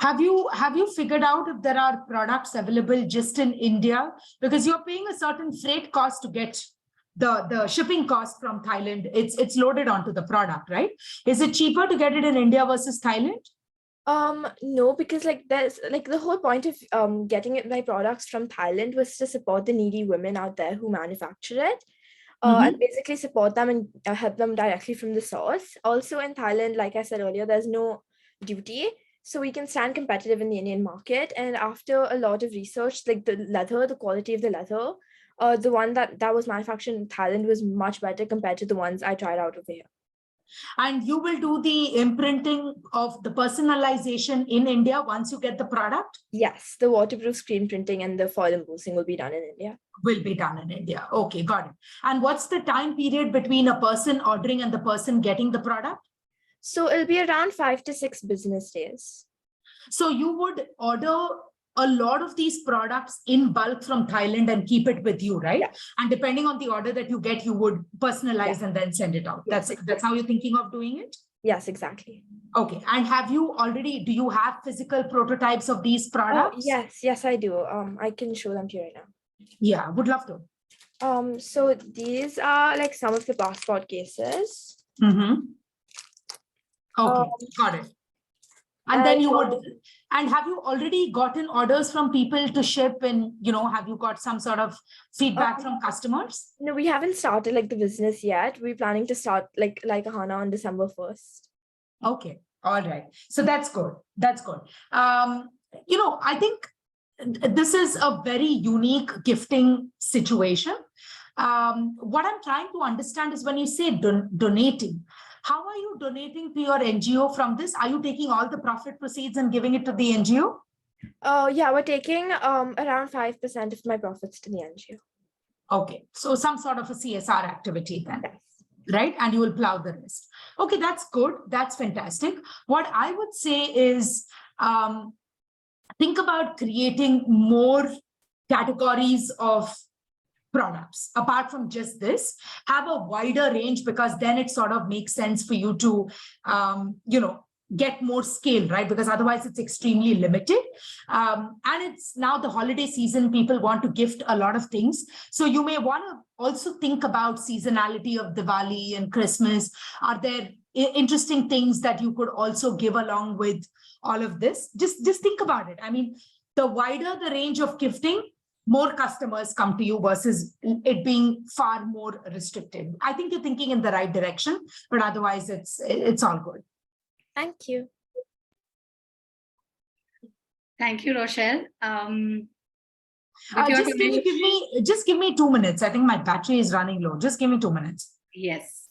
Have you figured out if there are products available just in India? Because you're paying a certain freight cost to get the shipping cost from Thailand. It's loaded onto the product, right? Is it cheaper to get it in India versus Thailand? No, because there's the whole point of getting my products from Thailand was to support the needy women out there who manufacture it. and basically support them and help them directly from the source. Also in Thailand, like I said earlier, there's no duty. So we can stand competitive in the Indian market. And after a lot of research, like the quality of the leather, the one that was manufactured in Thailand was much better compared to the ones I tried out over here. And you will do the imprinting of the personalization in India once you get the product? Yes, the waterproof screen printing and the foil embossing will be done in India. Will be done in India. Okay, got it. And what's the time period between a person ordering and the person getting the product? So it'll be around 5 to 6 business days. So you would order a lot of these products in bulk from Thailand and keep it with you, right? Yeah. And depending on the order that you get, you would personalize and then send it out. Yes, That's how you're thinking of doing it? Yes, exactly. Okay. And do you have physical prototypes of these products? Yes, I do. I can show them to you right now. Yeah, would love to. So these are like some of the passport cases. Okay, got it. And then have you already gotten orders from people to ship, and have you got some sort of feedback from customers? No, we haven't started like the business yet. We're planning to start like Ahana on December 1st. Okay, all right. So that's good. That's good. I think this is a very unique gifting situation. What I'm trying to understand is when you say donating, how are you donating to your NGO from this? Are you taking all the profit proceeds and giving it to the NGO? Yeah, we're taking around 5% of my profits to the NGO. Okay, so some sort of a CSR activity then, Yes. right? And you will plow the rest. Okay, that's good. That's fantastic. What I would say is think about creating more categories of products apart from just this. Have a wider range, because then it sort of makes sense for you to get more scale, right? Because otherwise it's extremely limited. And it's now the holiday season. People want to gift a lot of things, so you may want to also think about seasonality of Diwali and Christmas. Are there interesting things that you could also give along with all of this? Just think about it. I mean, the wider the range of gifting, more customers come to you versus it being far more restricted. I think you're thinking in the right direction, but otherwise it's all good. Thank you. Thank you, Rochelle. Just give me 2 minutes. I think my battery is running low. Just give me 2 minutes. Yes.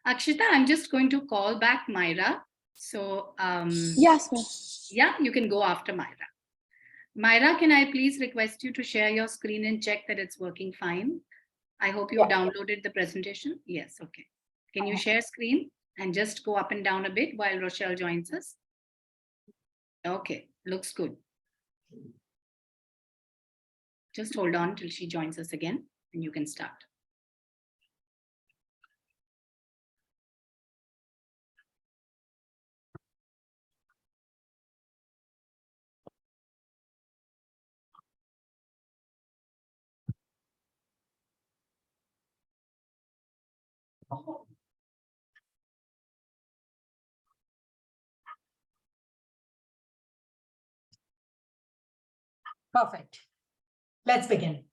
Akshita, I'm just going to call back Myra. So, Yes, miss. yeah, you can go after Myra. Myra, can I please request you to share your screen and check that it's working fine? I hope you downloaded the presentation. Yes, okay. Can you share screen and just go up and down a bit while Rochelle joins us? Okay, looks good. Just hold on till she joins us again and you can start. Perfect. Let's begin.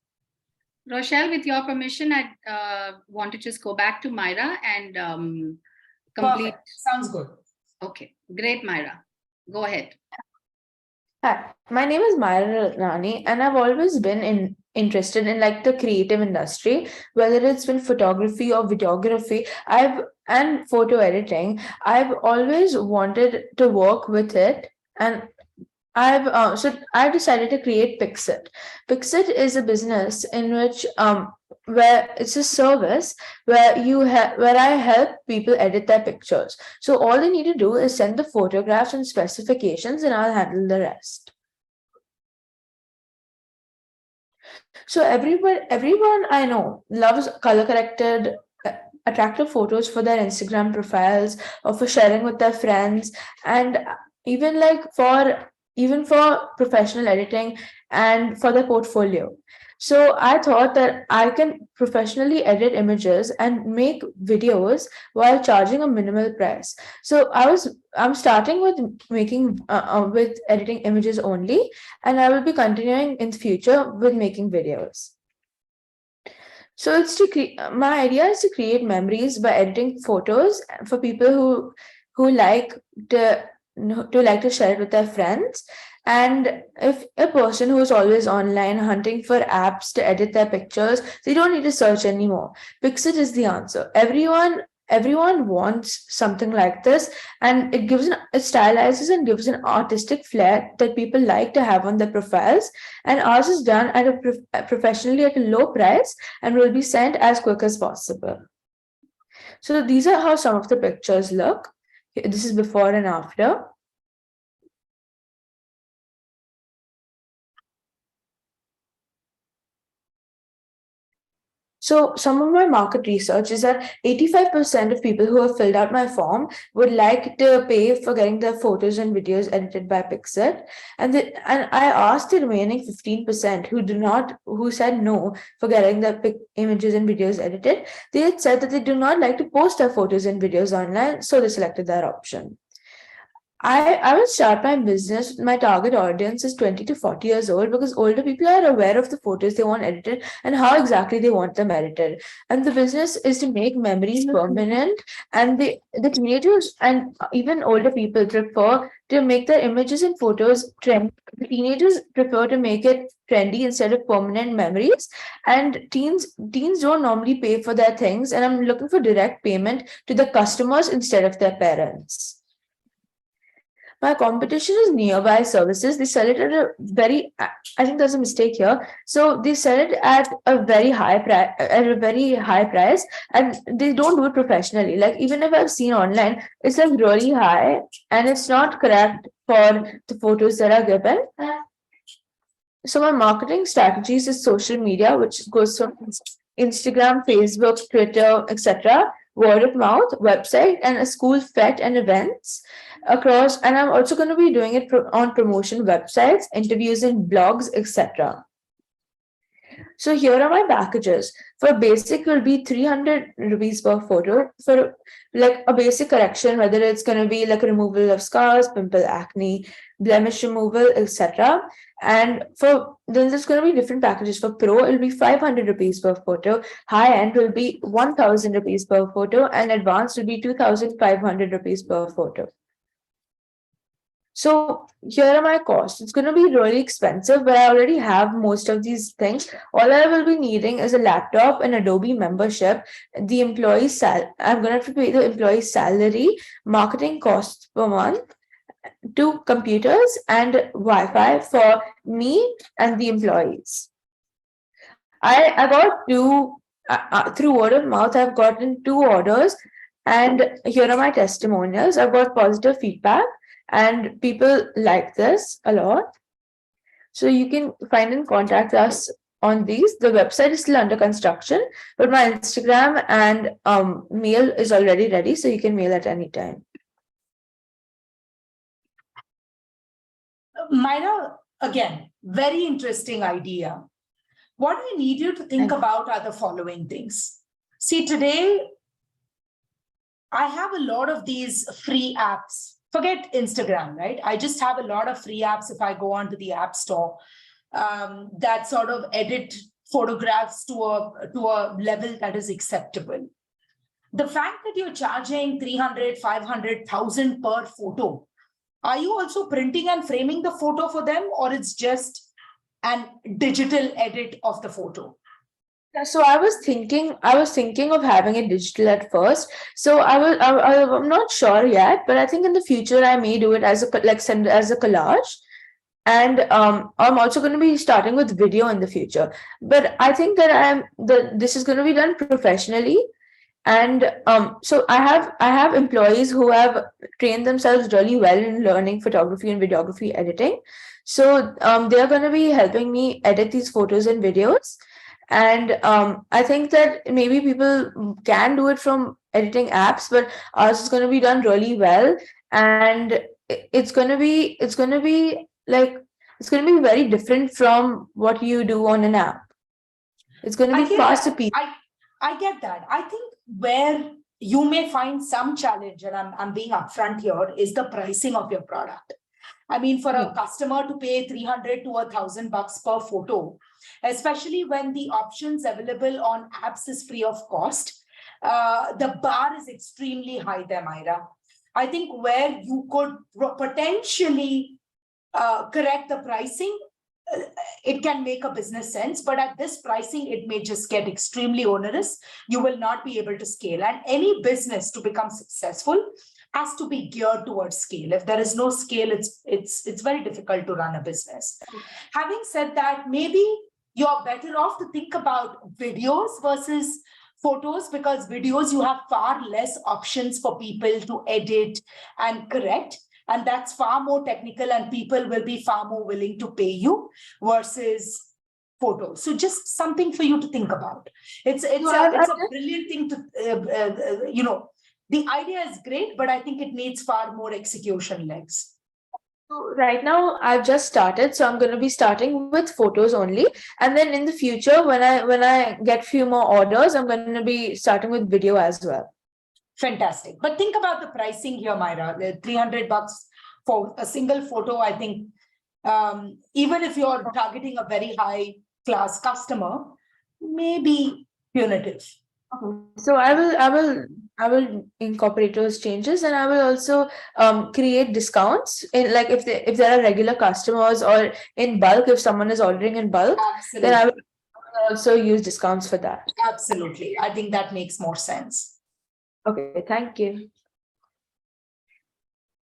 Rochelle, with your permission, I want to just go back to Myra and complete. Perfect. Sounds good. Okay, great, Myra. Go ahead. Hi, my name is Myra Ratnani, and I've always been interested in like the creative industry, whether it's been photography or videography, and photo editing. I've always wanted to work with it, and I've decided to create Pixit. Pixit is a business in which where it's a service where where I help people edit their pictures. So all they need to do is send the photographs and specifications, and I'll handle the rest. So everyone I know loves color corrected, attractive photos for their Instagram profiles or for sharing with their friends, and even for professional editing and for their portfolio. So I thought that I can professionally edit images and make videos while charging a minimal price. So I'm starting with making with editing images only, and I will be continuing in the future with making videos. So it's my idea is to create memories by editing photos for people who like to like to share it with their friends. And if a person who is always online hunting for apps to edit their pictures, they don't need to search anymore. Pixit is the answer. Everyone wants something like this, and it stylizes and gives an artistic flair that people like to have on their profiles. And ours is done at professionally at a low price and will be sent as quick as possible. So these are how some of the pictures look. This is before and after. So some of my market research is that 85% of people who have filled out my form would like to pay for getting their photos and videos edited by Pixit. And I asked the remaining 15% who said no for getting their images and videos edited. They had said that they do not like to post their photos and videos online, so they selected that option. I will start my business. My target audience is 20 to 40 years old because older people are aware of the photos they want edited and how exactly they want them edited. And the business is to make memories permanent. And the teenagers and even older people prefer to make their images and photos trend. The teenagers prefer to make it trendy instead of permanent memories. And teens don't normally pay for their things. And I'm looking for direct payment to the customers instead of their parents. My competition is nearby services. They sell it at a very, I think there's a mistake here. So they sell it at a very high price, and they don't do it professionally. Like even if I've seen online, it's like really high and it's not correct for the photos that are given. So my marketing strategies is social media, which goes from Instagram, Facebook, Twitter, etc., word of mouth, website, and a school fete and events across. And I'm also going to be doing it on promotion websites, interviews in blogs, etc. So here are my packages. For basic will be 300 rupees per photo. For like a basic correction, whether it's going to be like removal of scars, pimple, acne, blemish removal, etc. And then there's going to be different packages. For pro, it'll be 500 rupees per photo. High end will be 1000 rupees per photo, and advanced will be 2500 rupees per photo. So here are my costs. It's going to be really expensive, but I already have most of these things. All I will be needing is a laptop, an Adobe membership, the employee's I'm going to have to pay the employee's salary, marketing costs per month, 2 computers, and Wi-Fi for me and the employees. I got 2 through word of mouth. I've gotten 2 orders, and here are my testimonials. I've got positive feedback. And people like this a lot. So you can find and contact us on these. The website is still under construction, but my Instagram and mail is already ready, so you can mail at any time. Myra, again, very interesting idea. What I need you to think about are the following things. See, today, I have a lot of these free apps. Forget Instagram, right? I just have a lot of free apps if I go onto the App Store that sort of edit photographs to a level that is acceptable. The fact that you're charging 300, 500, 1,000 per photo, are you also printing and framing the photo for them, or it's just an digital edit of the photo? So I was thinking of having it digital at first. So I'm not sure yet, but I think in the future I may do it as a collage. And I'm also going to be starting with video in the future. But I think that this is going to be done professionally. And so I have employees who have trained themselves really well in learning photography and videography editing. So they are going to be helping me edit these photos and videos. And I think that maybe people can do it from editing apps, but ours is going to be done really well, and it's going to be very different from what you do on an app. It's going to I be get fast that. appealing. I get that. I think where you may find some challenge, and I'm being upfront here, is the pricing of your product. I mean, for a customer to pay $300 to $1,000 per photo, especially when the options available on apps is free of cost, the bar is extremely high there, Myra. I think where you could potentially correct the pricing, it can make a business sense, but at this pricing, it may just get extremely onerous. You will not be able to scale. And any business to become successful has to be geared towards scale. If there is no scale, it's very difficult to run a business. Having said that, maybe you're better off to think about videos versus photos, because videos, you have far less options for people to edit and correct. And that's far more technical, and people will be far more willing to pay you versus photos. So just something for you to think about. It's a brilliant thing to, the idea is great, but I think it needs far more execution legs. Right now, I've just started, so I'm going to be starting with photos only, and then in the future, when I get few more orders, I'm going to be starting with video as well. Fantastic. But think about the pricing here, Myra. The $300 for a single photo, I think, even if you're targeting a very high class customer, maybe punitive. So I will incorporate those changes, and I will also create discounts in, like, if there are regular customers, or in bulk, if someone is ordering in bulk. Absolutely. Then I will also use discounts for that. Absolutely. I think that makes more sense. Okay, thank you.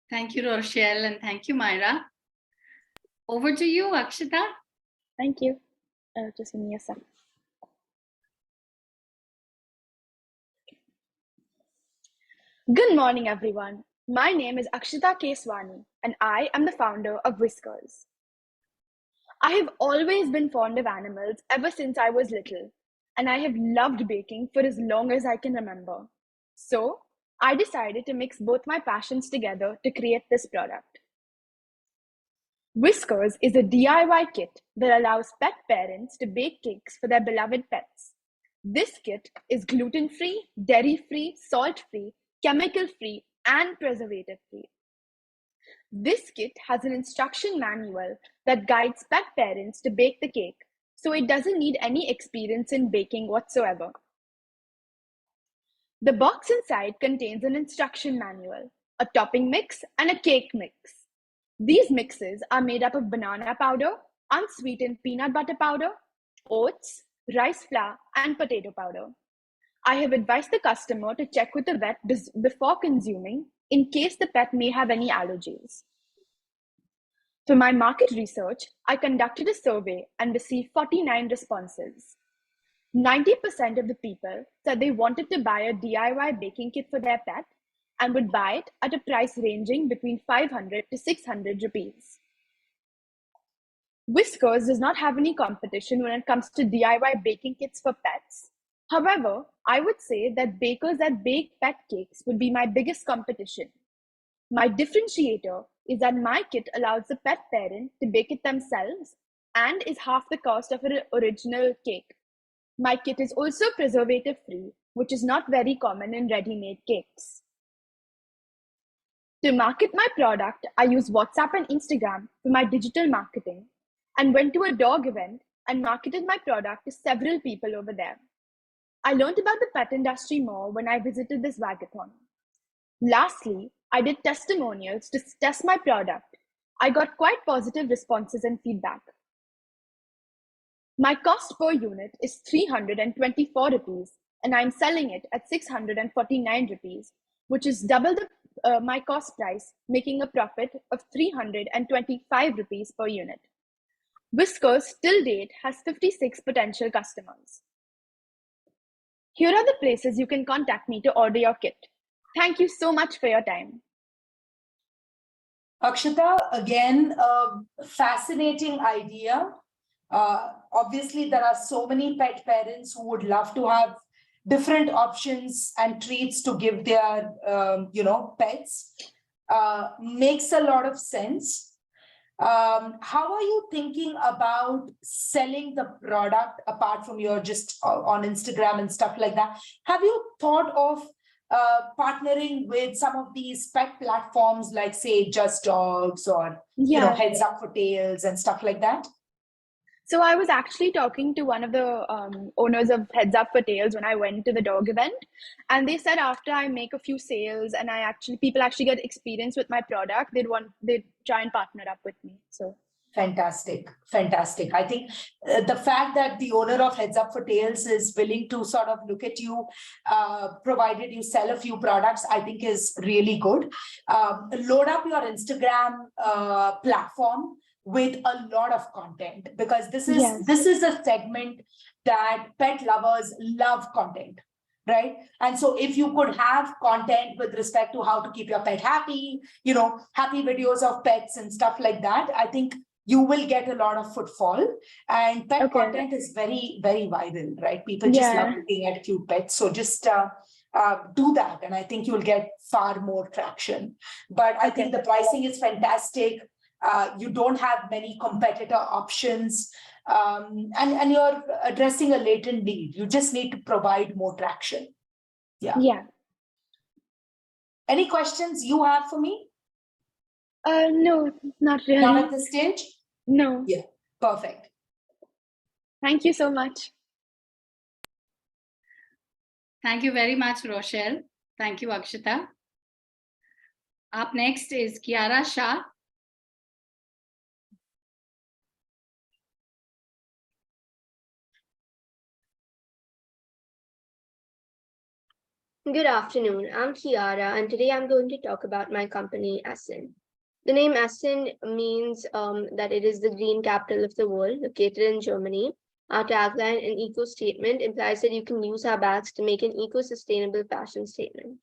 Thank you, Rochelle, and thank you, Myra. Over to you, Akshita. Thank you. Just give me a second. Good morning, everyone. My name is Akshita Keswani, and I am the founder of Whiskers. I have always been fond of animals ever since I was little, and I have loved baking for as long as I can remember. So, I decided to mix both my passions together to create this product. Whiskers is a DIY kit that allows pet parents to bake cakes for their beloved pets. This kit is gluten-free, dairy-free, salt-free, chemical-free, and preservative-free. This kit has an instruction manual that guides pet parents to bake the cake, so it doesn't need any experience in baking whatsoever. The box inside contains an instruction manual, a topping mix, and a cake mix. These mixes are made up of banana powder, unsweetened peanut butter powder, oats, rice flour, and potato powder. I have advised the customer to check with the vet before consuming, in case the pet may have any allergies. For my market research, I conducted a survey and received 49 responses. 90% of the people said they wanted to buy a DIY baking kit for their pet and would buy it at a price ranging between 500 to 600 rupees. Whiskers does not have any competition when it comes to DIY baking kits for pets. However, I would say that bakers that bake pet cakes would be my biggest competition. My differentiator is that my kit allows the pet parent to bake it themselves and is half the cost of an original cake. My kit is also preservative-free, which is not very common in ready-made cakes. To market my product, I use WhatsApp and Instagram for my digital marketing and went to a dog event and marketed my product to several people over there. I learned about the pet industry more when I visited this wagathon. Lastly, I did testimonials to test my product. I got quite positive responses and feedback. My cost per unit is 324 rupees, and I'm selling it at 649 rupees, which is double my cost price, making a profit of 325 rupees per unit. Whiskers till date has 56 potential customers. Here are the places you can contact me to order your kit. Thank you so much for your time. Akshita, again, a fascinating idea. Obviously, there are so many pet parents who would love to have different options and treats to give their, pets. Makes a lot of sense. How are you thinking about selling the product apart from your just on Instagram and stuff like that? Have you thought of partnering with some of these pet platforms like, say, Just Dogs or Heads Up for Tails and stuff like that? So I was actually talking to one of the owners of Heads Up for Tails when I went to the dog event, and they said after I make a few sales and people actually get experience with my product, they'd try and partner up with me. So fantastic. I think the fact that the owner of Heads Up for Tails is willing to sort of look at you, provided you sell a few products, I think is really good. Load up your Instagram platform with a lot of content, because this is a segment that pet lovers love content, right? And so if you could have content with respect to how to keep your pet happy, happy videos of pets and stuff like that, I think you will get a lot of footfall. And pet content is very, very viral, right? People just love looking at cute pets. So just do that, and I think you'll get far more traction. But I think the pricing is fantastic. You don't have many competitor options, and you're addressing a latent need. You just need to provide more traction. Yeah. Any questions you have for me? No, not really. Not at this stage? No. Yeah, perfect. Thank you so much. Thank you very much, Rochelle. Thank you, Akshita. Up next is Kiara Shah. Good afternoon, I'm Kiara, and today I'm going to talk about my company, Essen. The name Essen means that it is the green capital of the world, located in Germany. Our tagline and eco statement implies that you can use our bags to make an eco-sustainable fashion statement.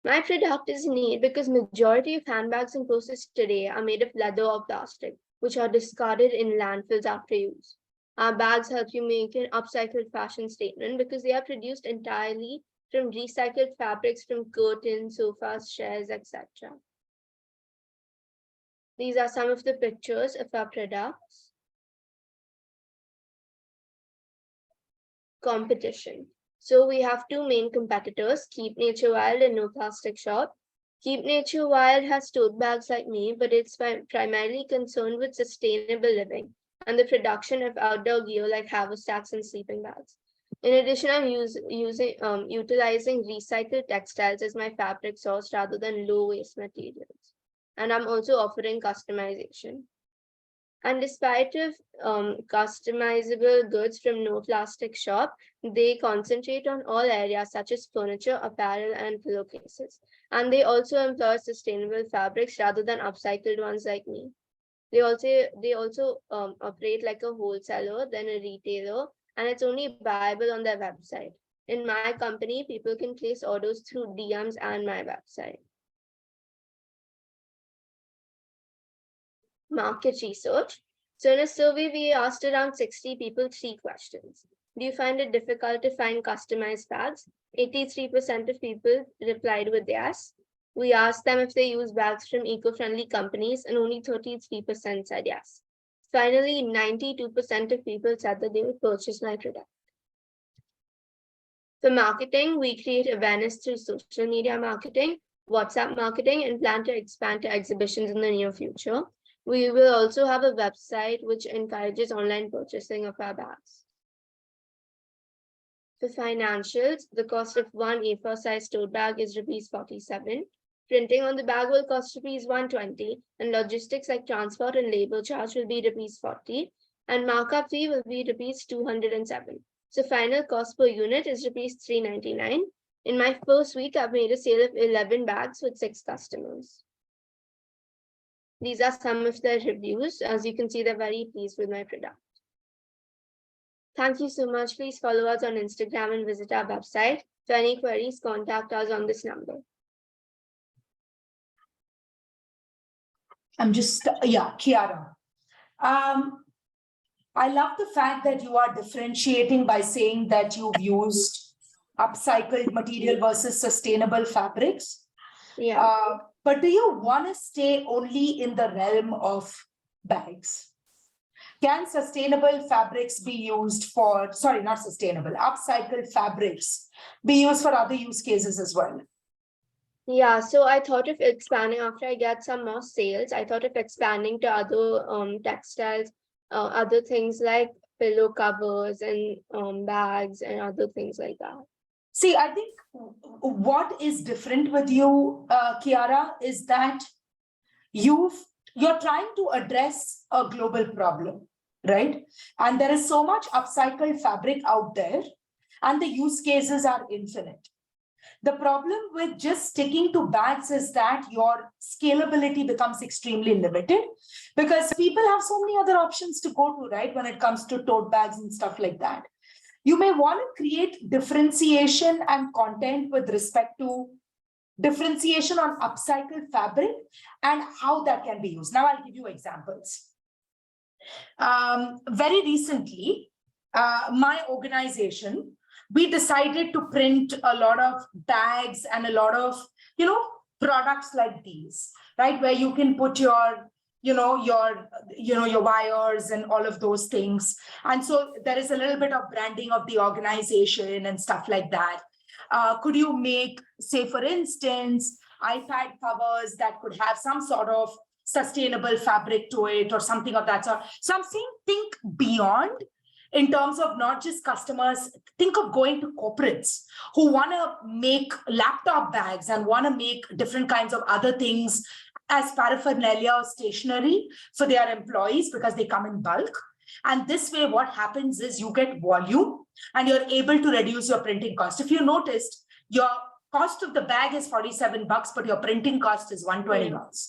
My product is neat because majority of handbags and purses today are made of leather or plastic, which are discarded in landfills after use. Our bags help you make an upcycled fashion statement because they are produced entirely from recycled fabrics from curtains, sofas, chairs, etc. These are some of the pictures of our products. Competition. So we have two main competitors, Keep Nature Wild and No Plastic Shop. Keep Nature Wild has tote bags like me, but it's primarily concerned with sustainable living and the production of outdoor gear like haversacks and sleeping bags. In addition, I'm utilizing recycled textiles as my fabric source rather than low waste materials. And I'm also offering customization. And despite of customizable goods from No Plastic Shop, they concentrate on all areas such as furniture, apparel, and pillowcases. And they also employ sustainable fabrics rather than upcycled ones like me. They also operate like a wholesaler, then a retailer, and it's only buyable on their website. In my company, people can place orders through DMs and my website. Market research. So in a survey, we asked around 60 people 3 questions. Do you find it difficult to find customized bags? 83% of people replied with yes. We asked them if they use bags from eco-friendly companies, and only 33% said yes. Finally, 92% of people said that they would purchase my product. For marketing, we create awareness through social media marketing, WhatsApp marketing, and plan to expand to exhibitions in the near future. We will also have a website which encourages online purchasing of our bags. For financials, the cost of one A4 size tote bag is ₹47. Printing on the bag will cost ₹120, and logistics like transport and labor charge will be ₹40, and markup fee will be ₹207. So final cost per unit is ₹399. In my first week, I've made a sale of 11 bags with 6 customers. These are some of their reviews. As you can see, they're very pleased with my product. Thank you so much. Please follow us on Instagram and visit our website. For any queries, contact us on this number. Kiara. I love the fact that you are differentiating by saying that you've used upcycled material versus sustainable fabrics. Yeah. But do you want to stay only in the realm of bags? Can sustainable fabrics be used for, sorry, not sustainable, upcycled fabrics be used for other use cases as well? Yeah, so I thought of expanding after I get some more sales. I thought of expanding to other textiles, other things like pillow covers and bags and other things like that. See, I think what is different with you, Kiara, is that you're trying to address a global problem, right? And there is so much upcycled fabric out there, and the use cases are infinite. The problem with just sticking to bags is that your scalability becomes extremely limited because people have so many other options to go to, right? When it comes to tote bags and stuff like that. You may want to create differentiation and content with respect to differentiation on upcycled fabric and how that can be used. Now I'll give you examples. Very recently, my organization, we decided to print a lot of bags and a lot of, products like these, right? Where you can put your wires and all of those things. And so there is a little bit of branding of the organization and stuff like that. Could you make, say, for instance, iPad covers that could have some sort of sustainable fabric to it or something of that sort? So I'm saying think beyond in terms of not just customers. Think of going to corporates who want to make laptop bags and want to make different kinds of other things as paraphernalia or stationery for their employees because they come in bulk. And this way, what happens is you get volume and you're able to reduce your printing cost. If you noticed, your cost of the bag is $47, but your printing cost is $120,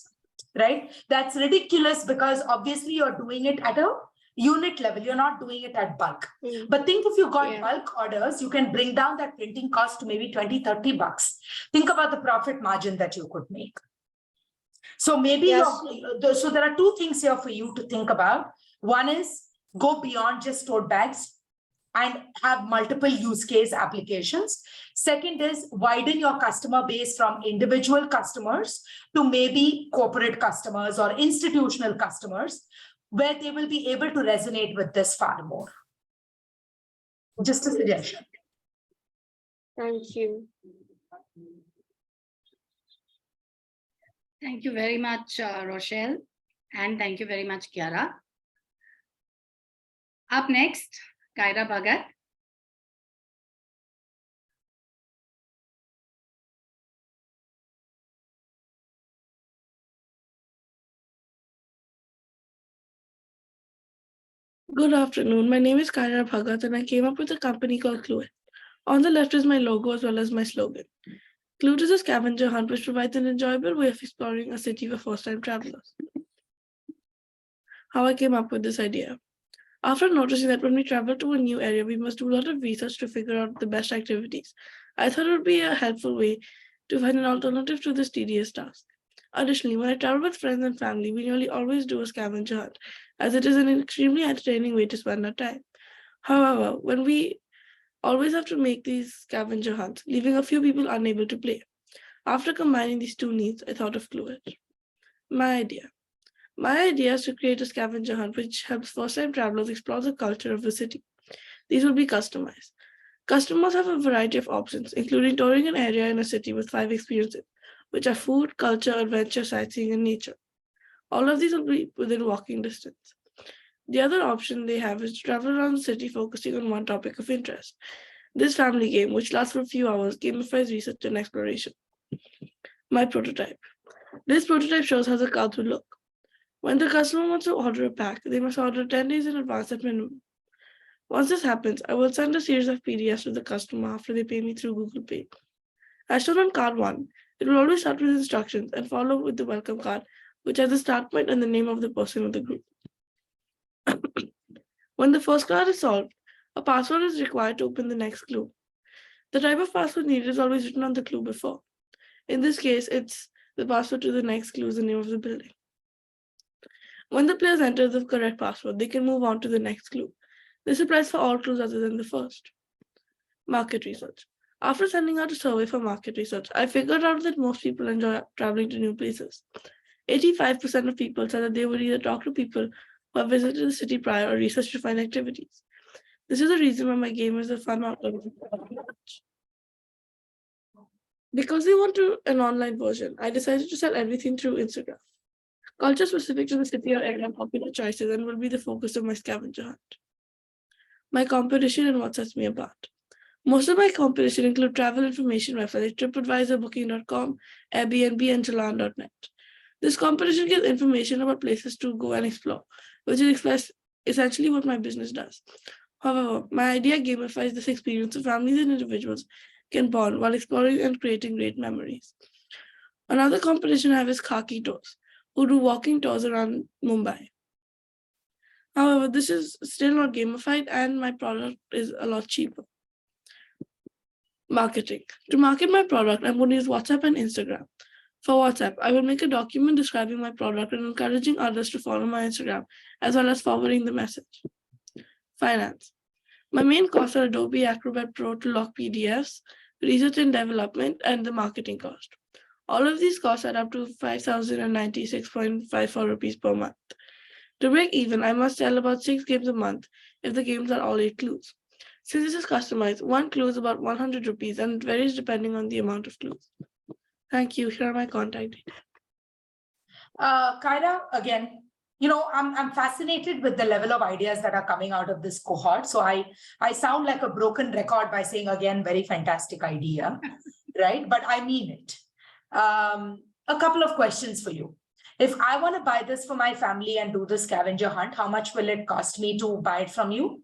right? That's ridiculous because obviously you're doing it at a unit level. You're not doing it at bulk. But think if you got bulk orders, you can bring down that printing cost to maybe $20-30. Think about the profit margin that you could make. So maybe so there are two things here for you to think about. One is go beyond just tote bags and have multiple use case applications. Second is widen your customer base from individual customers to maybe corporate customers or institutional customers, where they will be able to resonate with this far more. Just a suggestion. Thank you. Thank you very much, Rochelle. And thank you very much, Kiara. Up next, Kaira Bhagat. Good afternoon. My name is Kaira Bhagat and I came up with a company called Clue. On the left is my logo as well as my slogan. Clue is a scavenger hunt which provides an enjoyable way of exploring a city for first-time travelers. How I came up with this idea. After noticing that when we travel to a new area, we must do a lot of research to figure out the best activities, I thought it would be a helpful way to find an alternative to this tedious task. Additionally, when I travel with friends and family, we nearly always do a scavenger hunt, as it is an extremely entertaining way to spend our time. However, when we always have to make these scavenger hunts, leaving a few people unable to play. After combining these two needs, I thought of Clue. My idea is to create a scavenger hunt which helps first-time travelers explore the culture of the city. These will be customized. Customers have a variety of options, including touring an area in a city with 5 experiences, which are food, culture, adventure, sightseeing, and nature. All of these will be within walking distance. The other option they have is to travel around the city focusing on one topic of interest. This family game, which lasts for a few hours, gamifies research and exploration. My prototype. This prototype shows how the cards will look. When the customer wants to order a pack, they must order 10 days in advance at minimum. Once this happens, I will send a series of PDFs to the customer after they pay me through Google Pay. As shown on card 1, it will always start with instructions and follow with the welcome card, which has the start point and the name of the person of the group. When the first card is solved, a password is required to open the next clue. The type of password needed is always written on the clue before. In this case, it's the password to the next clue is the name of the building. When the players enter the correct password, they can move on to the next clue. This applies for all clues other than the first. Market research. After sending out a survey for market research, I figured out that most people enjoy traveling to new places. 85% of people said that they would either talk to people who have visited the city prior or research to find activities. This is the reason why my game is a fun outlet. Because they want an online version, I decided to sell everything through Instagram. Culture specific to the city or area popular choices and will be the focus of my scavenger hunt. My competition and what sets me apart. Most of my competition include travel information websites like TripAdvisor, Booking.com, Airbnb, and Jalan.net. This competition gives information about places to go and explore, which is essentially what my business does. However, my idea gamifies this experience so families and individuals can bond while exploring and creating great memories. Another competition I have is Khaki Tours, who do walking tours around Mumbai. However, this is still not gamified and my product is a lot cheaper. Marketing. To market my product, I'm going to use WhatsApp and Instagram. For WhatsApp, I will make a document describing my product and encouraging others to follow my Instagram, as well as forwarding the message. Finance. My main costs are Adobe Acrobat Pro to lock PDFs, research and development, and the marketing cost. All of these costs add up to 5,096.54 rupees per month. To break even, I must sell about 6 games a month if the games are all 8 clues. Since this is customized, one clue is about 100 rupees and it varies depending on the amount of clues. Thank you. Here are my contact details. Kyra, again, I'm fascinated with the level of ideas that are coming out of this cohort. So I sound like a broken record by saying, again, very fantastic idea, right? But I mean it. A couple of questions for you. If I want to buy this for my family and do the scavenger hunt, how much will it cost me to buy it from you?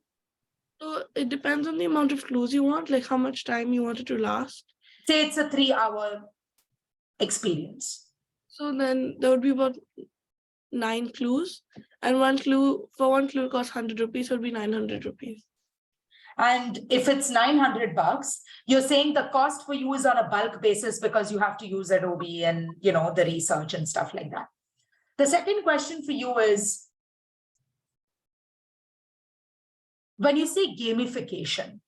So it depends on the amount of clues you want, like how much time you want it to last. Say it's a 3-hour experience. So then there would be about 9 clues, and one clue costs 100 rupees, so it would be 900 rupees. And if it's $900, you're saying the cost for you is on a bulk basis because you have to use Adobe and the research and stuff like that. The second question for you is, when you say gamification,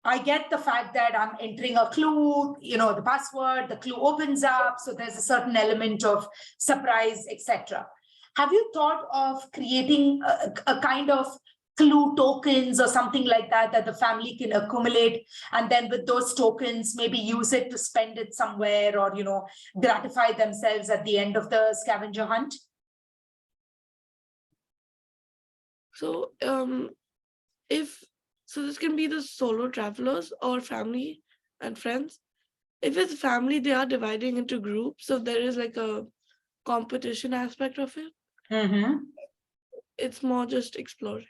I get the fact that I'm entering a clue, the password, the clue opens up, so there's a certain element of surprise, etc. Have you thought of creating a kind of clue tokens or something like that the family can accumulate, and then with those tokens maybe use it to spend it somewhere or gratify themselves at the end of the scavenger hunt? So so this can be the solo travelers or family and friends. If it's family, they are dividing into groups, so there is like a competition aspect of it. It's more just exploring.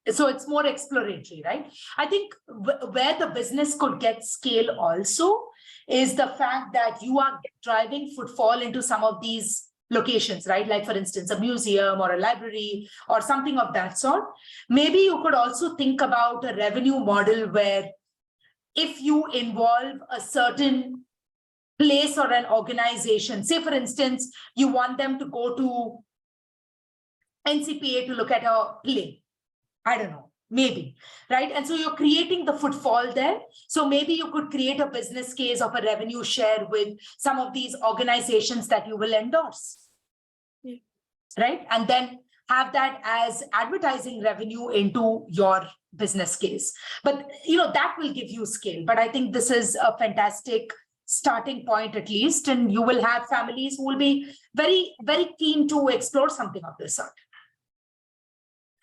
So it's more exploratory, right? I think where the business could get scale also is the fact that you are driving footfall into some of these locations, right? Like for instance, a museum or a library or something of that sort. Maybe you could also think about a revenue model where if you involve a certain place or an organization, say for instance, you want them to go to NCPA to look at a play. I don't know, maybe, right? And so you're creating the footfall there. So maybe you could create a business case of a revenue share with some of these organizations that you will endorse, right? And then have that as advertising revenue into your business case. But, that will give you scale. But I think this is a fantastic starting point at least. And you will have families who will be very, very keen to explore something of this sort.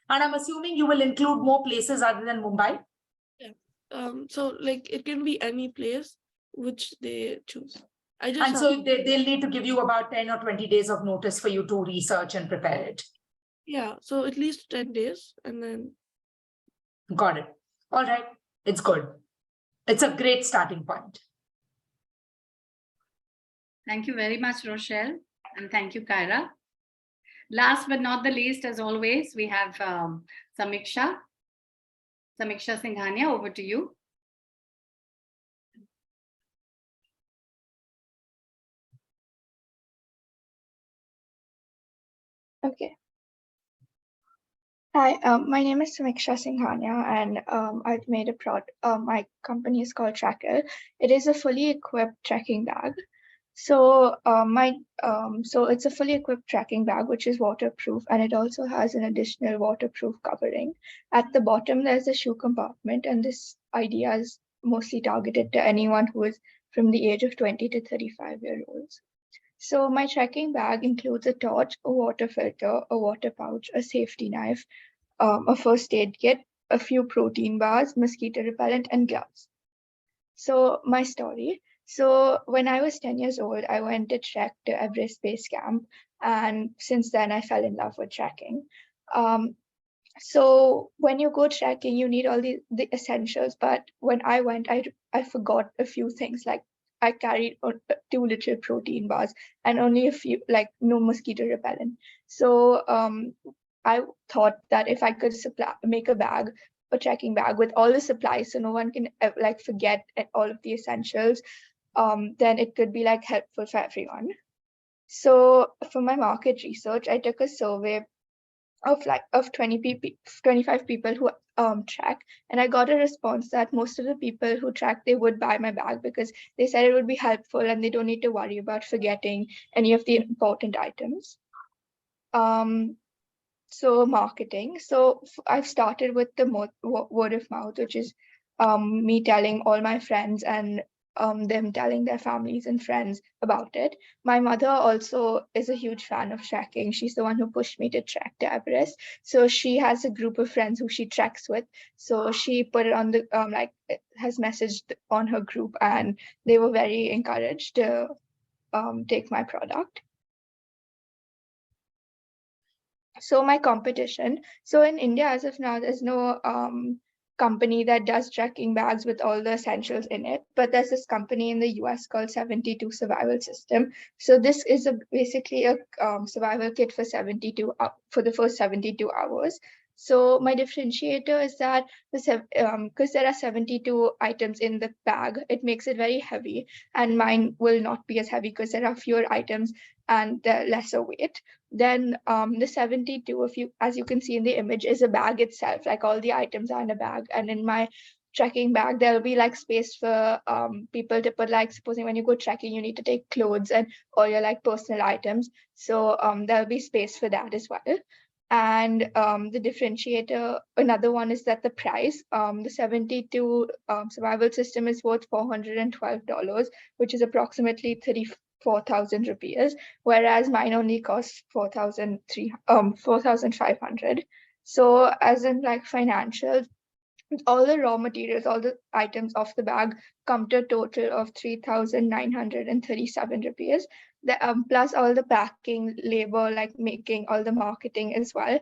And I'm assuming you will include more places other than Mumbai? Yeah. So like it can be any place which they choose. So they'll need to give you about 10 or 20 days of notice for you to research and prepare it. Yeah, so at least 10 days and then. Got it. All right. It's good. It's a great starting point. Thank you very much, Rochelle. And thank you, Kyra. Last but not the least, as always, we have Samiksha. Samiksha Singhania, over to you. Okay. Hi, my name is Samiksha Singhania, and I've made a product. My company is called Tracker. It is a fully equipped trekking bag. So so it's a fully equipped trekking bag, which is waterproof, and it also has an additional waterproof covering. At the bottom, there's a shoe compartment, and this idea is mostly targeted to anyone who is from the age of 20 to 35-year-olds. So my trekking bag includes a torch, a water filter, a water pouch, a safety knife, a first aid kit, a few protein bars, mosquito repellent, and gloves. So my story. So when I was 10 years old, I went to trek to Everest Base Camp, and since then I fell in love with trekking. So when you go trekking, you need all the essentials. But when I went, I forgot a few things. Like I carried 2 little protein bars and only a few, like no mosquito repellent. So I thought that if I could make a trekking bag with all the supplies, so no one can like forget all of the essentials, then it could be like helpful for everyone. So for my market research, I took a survey of 25 people who track, and I got a response that most of the people who track, they would buy my bag because they said it would be helpful and they don't need to worry about forgetting any of the important items. So marketing. So I've started with the word of mouth, which is me telling all my friends and them telling their families and friends about it. My mother also is a huge fan of trekking. She's the one who pushed me to trek to Everest. So she has a group of friends who she treks with. So she put it on the has messaged on her group, and they were very encouraged to take my product. So my competition. So in India, as of now, there's no company that does trekking bags with all the essentials in it. But there's this company in the US called 72 Survival System. So this is basically a survival kit for for the first 72 hours. So my differentiator is that because there are 72 items in the bag, it makes it very heavy, and mine will not be as heavy because there are fewer items and they're lesser weight. Then the 72, as you can see in the image, is a bag itself. Like all the items are in a bag, and in my trekking bag there'll be like space for people to put, like supposing when you go trekking you need to take clothes and all your like personal items. So there'll be space for that as well. And the differentiator, another one, is that the price. The 72 survival system is worth $412, which is approximately 34,000 rupees, whereas mine only costs 4,500. So as in like financials, all the raw materials, all the items of the bag come to a total of 3,937 rupees. Plus all the packing, labor, like making all the marketing as well,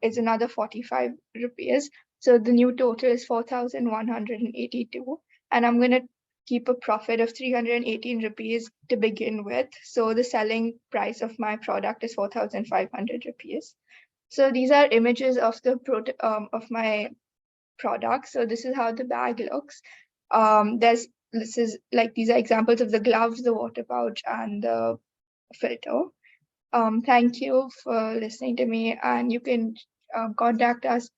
is another 45 rupees. So the new total is 4,182. And I'm going to keep a profit of 318 rupees to begin with. So the selling price of my product is 4,500 rupees. So these are images of the of my product. So this is how the bag looks. These are examples of the gloves, the water pouch, and the filter. Thank you for listening to me, and you can contact us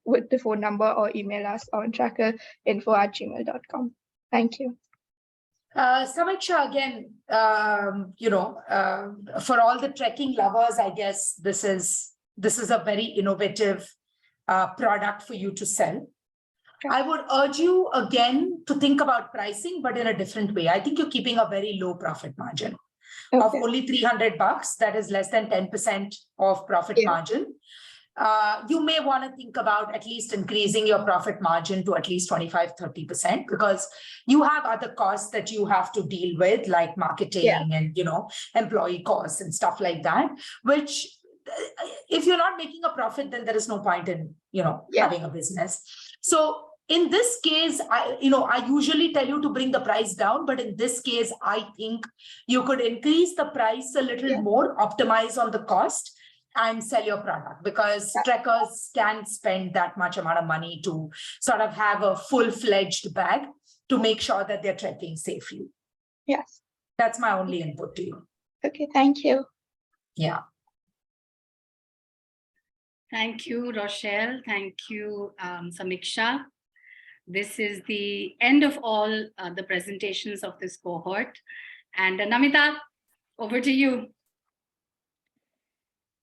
with the phone number or email us on trackerinfo@gmail.com. Thank you. Samiksha, again, for all the trekking lovers, I guess this is a very innovative product for you to sell. I would urge you again to think about pricing, but in a different way. I think you're keeping a very low profit margin of only $300. That is less than 10% of profit margin. You may want to think about at least increasing your profit margin to at least 25-30%, because you have other costs that you have to deal with, like marketing and employee costs and stuff like that, which if you're not making a profit, then there is no point in having a business. So in this case, I usually tell you to bring the price down, but in this case, I think you could increase the price a little more, optimize on the cost, and sell your product, because trekkers can spend that much amount of money to sort of have a full-fledged bag to make sure that they're trekking safely. Yes. That's my only input to you. Okay, thank you. Yeah. Thank you, Rochelle. Thank you, Samiksha. This is the end of all the presentations of this cohort. And Namita, over to you.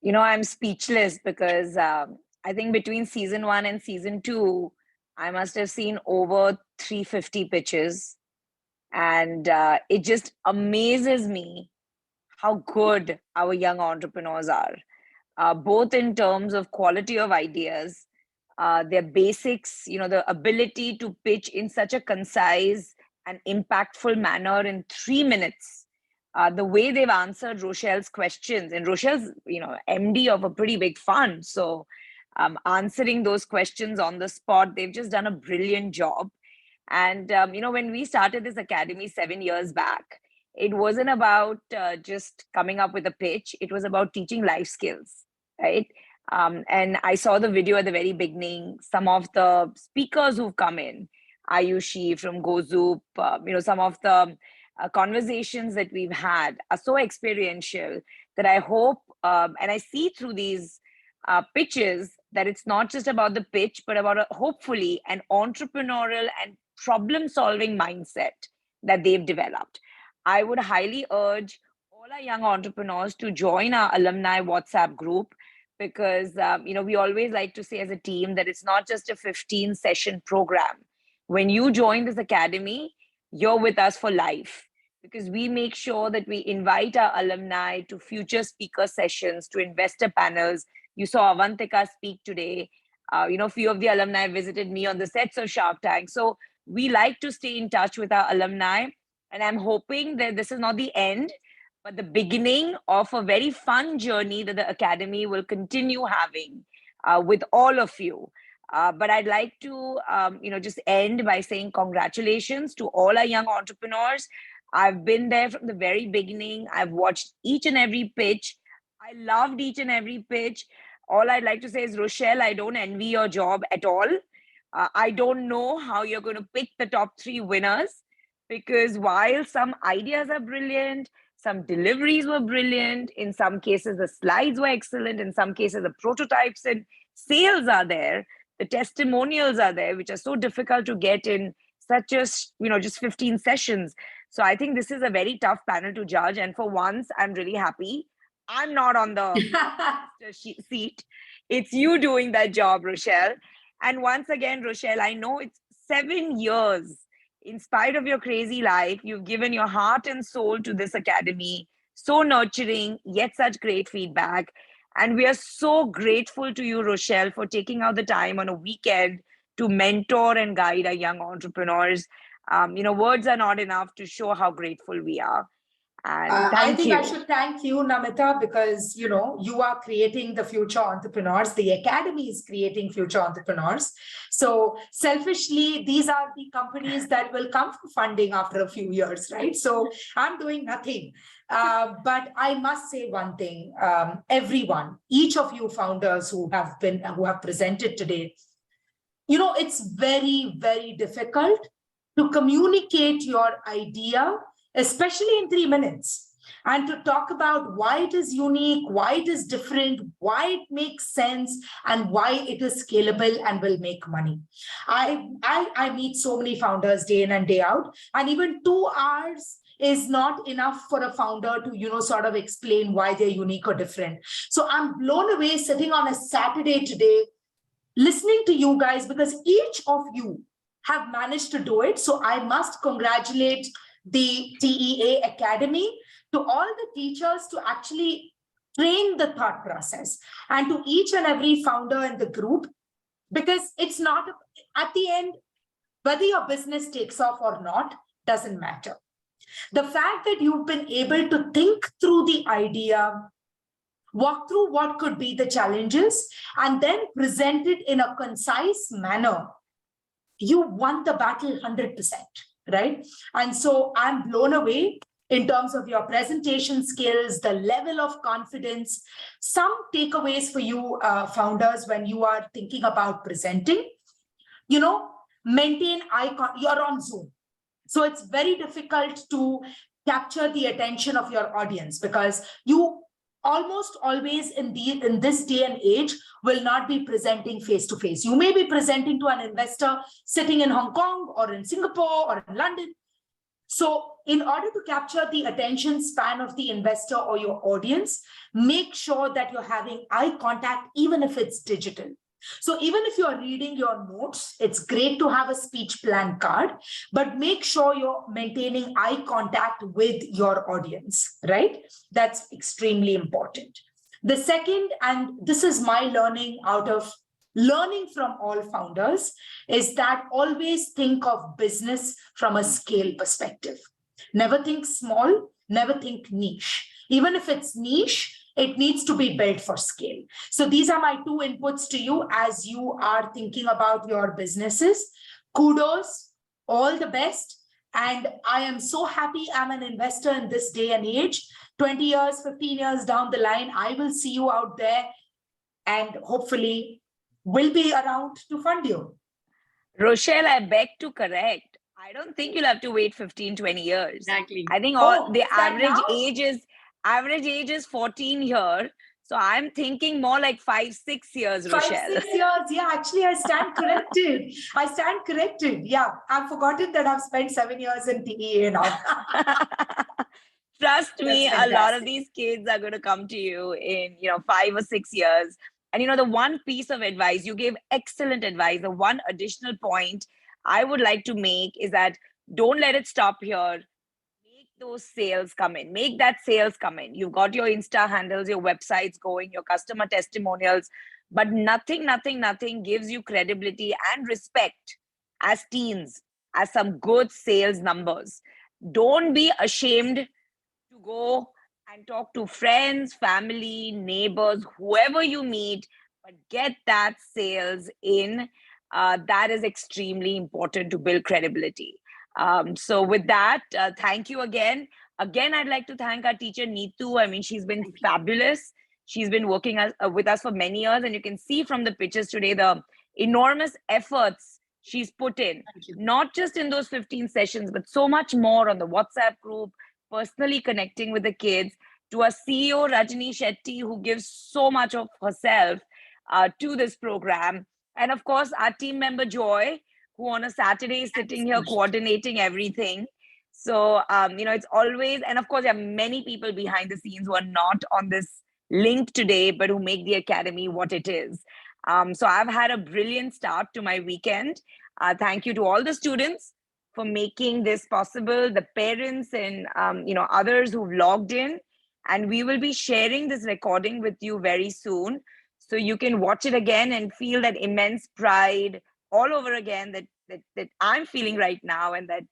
You know, I'm speechless because I think between season 1 and season 2, I must have seen over 350 pitches. And it just amazes me how good our young entrepreneurs are, both in terms of quality of ideas, their basics, you know, the ability to pitch in such a concise and impactful manner in 3 minutes. The way they've answered Rochelle's questions, and Rochelle's, you know, MD of a pretty big fund. So answering those questions on the spot, they've just done a brilliant job. And, you know, when we started this academy 7 years back, it wasn't about just coming up with a pitch. It was about teaching life skills, right? And I saw the video at the very beginning. Some of the speakers who've come in, Ayushi from GoZoop, you know, some of the conversations that we've had are so experiential that I hope, and I see through these pitches that it's not just about the pitch, but about hopefully an entrepreneurial and problem-solving mindset that they've developed. I would highly urge all our young entrepreneurs to join our alumni WhatsApp group because, you know, we always like to say as a team that it's not just a 15-session program. When you join this academy, you're with us for life because we make sure that we invite our alumni to future speaker sessions, to investor panels. You saw Avantika speak today. You know, a few of the alumni visited me on the sets of Shark Tank. So we like to stay in touch with our alumni. And I'm hoping that this is not the end, but the beginning of a very fun journey that the Academy will continue having with all of you. But I'd like to, you know, just end by saying congratulations to all our young entrepreneurs. I've been there from the very beginning. I've watched each and every pitch. I loved each and every pitch. All I'd like to say is, Rochelle, I don't envy your job at all. I don't know how you're going to pick the top 3 winners. Because while some ideas are brilliant, some deliveries were brilliant, in some cases the slides were excellent, in some cases the prototypes and sales are there, the testimonials are there, which are so difficult to get in such as, you know, just 15 sessions. So I think this is a very tough panel to judge. And for once, I'm really happy I'm not on the seat. It's you doing that job, Rochelle. And once again, Rochelle, I know it's 7 years. In spite of your crazy life, you've given your heart and soul to this academy. So nurturing, yet such great feedback. And we are so grateful to you, Rochelle, for taking out the time on a weekend to mentor and guide our young entrepreneurs. You know, words are not enough to show how grateful we are. And I think you. I should thank you, Namita, because, you know, you are creating the future entrepreneurs. The Academy is creating future entrepreneurs. So selfishly, these are the companies that will come for funding after a few years, right? So I'm doing nothing. But I must say one thing, everyone, each of you founders who have presented today, you know, it's very, very difficult to communicate your idea, especially in 3 minutes, and to talk about why it is unique, why it is different, why it makes sense, and why it is scalable and will make money. I meet so many founders day in and day out, and even 2 hours is not enough for a founder to, you know, sort of explain why they're unique or different. So I'm blown away sitting on a Saturday today, listening to you guys, because each of you have managed to do it. So I must congratulate the TEA Academy, to all the teachers to actually train the thought process, and to each and every founder in the group, because it's not, at the end, whether your business takes off or not, doesn't matter. The fact that you've been able to think through the idea, walk through what could be the challenges, and then present it in a concise manner, you won the battle 100%. Right? And so I'm blown away in terms of your presentation skills, the level of confidence. Some takeaways for you founders when you are thinking about presenting, you know, maintain eye contact. You're on Zoom. So it's very difficult to capture the attention of your audience because you almost always in this day and age will not be presenting face to face. You may be presenting to an investor sitting in Hong Kong or in Singapore or in London. So in order to capture the attention span of the investor or your audience, make sure that you're having eye contact, even if it's digital. So even if you're reading your notes, it's great to have a speech plan card, but make sure you're maintaining eye contact with your audience, right? That's extremely important. The second, and this is my learning from all founders, is that always think of business from a scale perspective. Never think small, never think niche. Even if it's niche, it needs to be built for scale. So these are my 2 inputs to you as you are thinking about your businesses. Kudos, all the best. And I am so happy I'm an investor in this day and age. 20 years, 15 years down the line, I will see you out there and hopefully will be around to fund you. Rochelle, I beg to correct. I don't think you'll have to wait 15, 20 years. Exactly. I think the average age is 14 here. So I'm thinking more like 5, 6 years, Rochelle. 5, 6 years. Yeah, actually, I stand corrected. Yeah, I've forgotten that I've spent 7 years in TEA now. Trust me, a lot of these kids are going to come to you in 5 or 6 years. And the one piece of advice, you gave excellent advice. The one additional point I would like to make is that don't let it stop here. Make those sales come in. Make that sales come in. You've got your Insta handles, your websites going, your customer testimonials, but nothing gives you credibility and respect as teens, as some good sales numbers. Don't be ashamed to go and talk to friends, family, neighbors, whoever you meet, but get that sales in. That is extremely important to build credibility. So with that, thank you again. Again, I'd like to thank our teacher, Neetu. I mean, she's been fabulous. She's been working with us for many years. And you can see from the pictures today, the enormous efforts she's put in, not just in those 15 sessions, but so much more on the WhatsApp group, personally connecting with the kids, to our CEO, Rajni Shetty, who gives so much of herself to this program. And of course, our team member, Joy, who on a Saturday is sitting here coordinating everything. So, it's always, and of course, there are many people behind the scenes who are not on this link today, but who make the Academy what it is. So I've had a brilliant start to my weekend. Thank you to all the students for making this possible, the parents and, others who've logged in. And we will be sharing this recording with you very soon. So you can watch it again and feel that immense pride all over again that I'm feeling right now and that,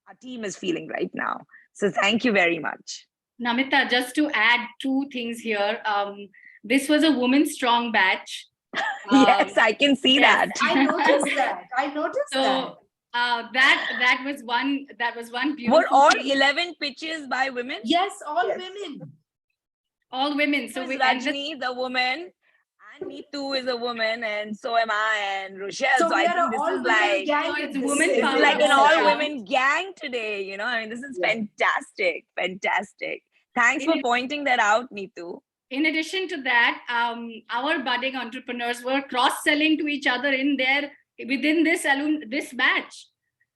our team is feeling right now. So thank you very much. Namita, just to add 2 things here. This was a woman strong batch. Yes, I can see that. I noticed that. So that was one beautiful Were all thing. 11 pitches by women? Yes, all women. All women. So Rajni, the woman, and Neetu is a woman, and so am I, and Rochelle. So we I are think this all is like gang. it's women it's power. like an all-women gang today. I mean, this is fantastic. Thanks for pointing that out, Neetu. In addition to that, our budding entrepreneurs were cross-selling to each other within this batch.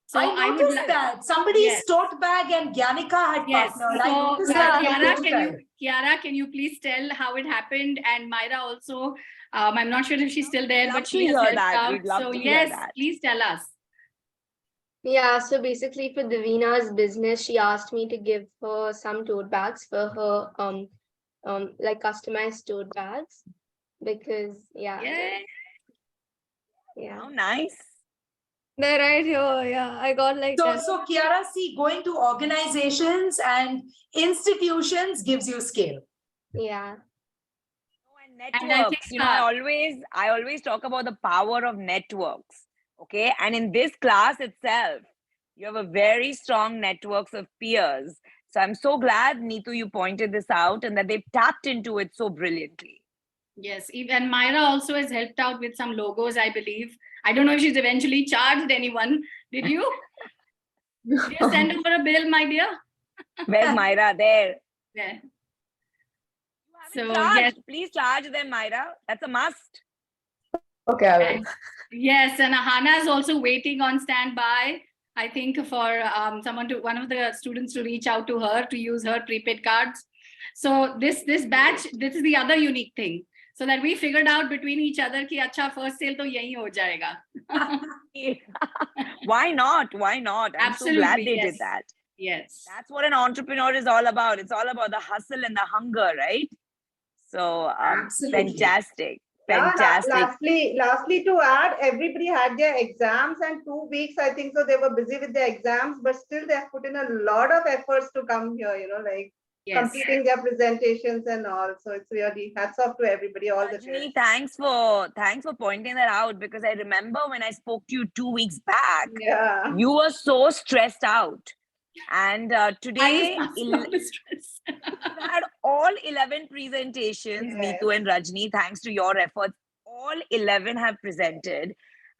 So I noticed that somebody's tote bag and Gyanika had partnered. So Kiara, can you please tell how it happened? And Myra also. I'm not sure if she's still there, but she has helped out. So yes, please tell us. Yeah, so basically for Davina's business, she asked me to give her some tote bags for her like customized tote bags, because Oh, nice. They're right here. Yeah, I got like that. So Kiara, see, going to organizations and institutions gives you scale. Yeah. And networks. I always talk about the power of networks. Okay, and in this class itself, you have a very strong networks of peers. So I'm so glad, Neetu, you pointed this out and that they've tapped into it so brilliantly. Yes, and Myra also has helped out with some logos, I believe. I don't know if she's eventually charged anyone. Did you? Did you send over a bill, my dear? Where's Myra? There. There. So Charge. yes, Please charge them, Myra. That's a must. Okay, I will. and, yes, and Hannah is also waiting on standby. I think for one of the students to reach out to her to use her prepaid cards. So this batch, this is the other unique thing. So that we figured out between each other ki acha first sale to yahi ho jayega. Why not? Why not? I'm so glad they did that. Yes. That's what an entrepreneur is all about. It's all about the hustle and the hunger, right? So Absolutely. fantastic. Yeah, Fantastic. lastly, to add, everybody had their exams and 2 weeks, I think, so they were busy with their exams, but still they have put in a lot of efforts to come here, like completing their presentations and all. So it's really hats off to everybody, all the Rajni, thanks for pointing that out, because I remember when I spoke to you 2 weeks back, you were so stressed out. And today, you had all 11 presentations, Neetu and Rajni, thanks to your efforts. All 11 have presented.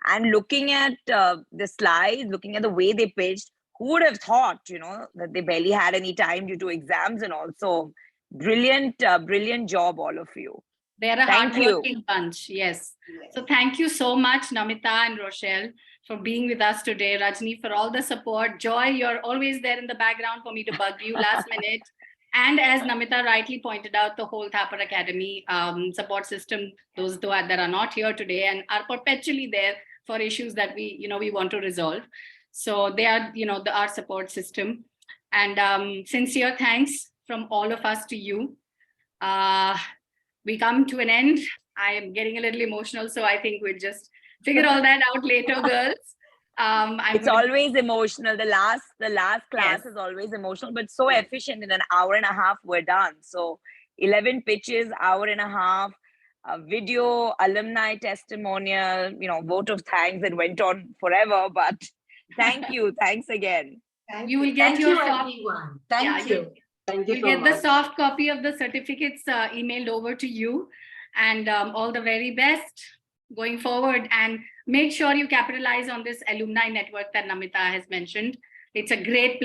And looking at the slides, looking at the way they pitched, who would have thought, that they barely had any time due to exams and all. So brilliant job, all of you. They're a hardworking bunch. Yes. So thank you so much, Namita and Rochelle, for being with us today. Rajni, for all the support. Joy, you're always there in the background for me to bug you last minute. And as Namita rightly pointed out, the whole Thapar Academy support system, those that are not here today and are perpetually there for issues that we want to resolve. So they are, our support system. And sincere thanks from all of us to you. We come to an end. I am getting a little emotional, so I think we'll just figure all that out later, girls. It's always emotional. The last class is always emotional, but so efficient. In an hour and a half, we're done. So 11 pitches, hour and a half, video, alumni testimonial, vote of thanks, and went on forever. But thank you. Thanks again. You will get your everyone. Thank you. Thank you You'll get the soft copy of the certificates emailed over to you, and all the very best going forward. And make sure you capitalize on this alumni network that Namita has mentioned. It's a great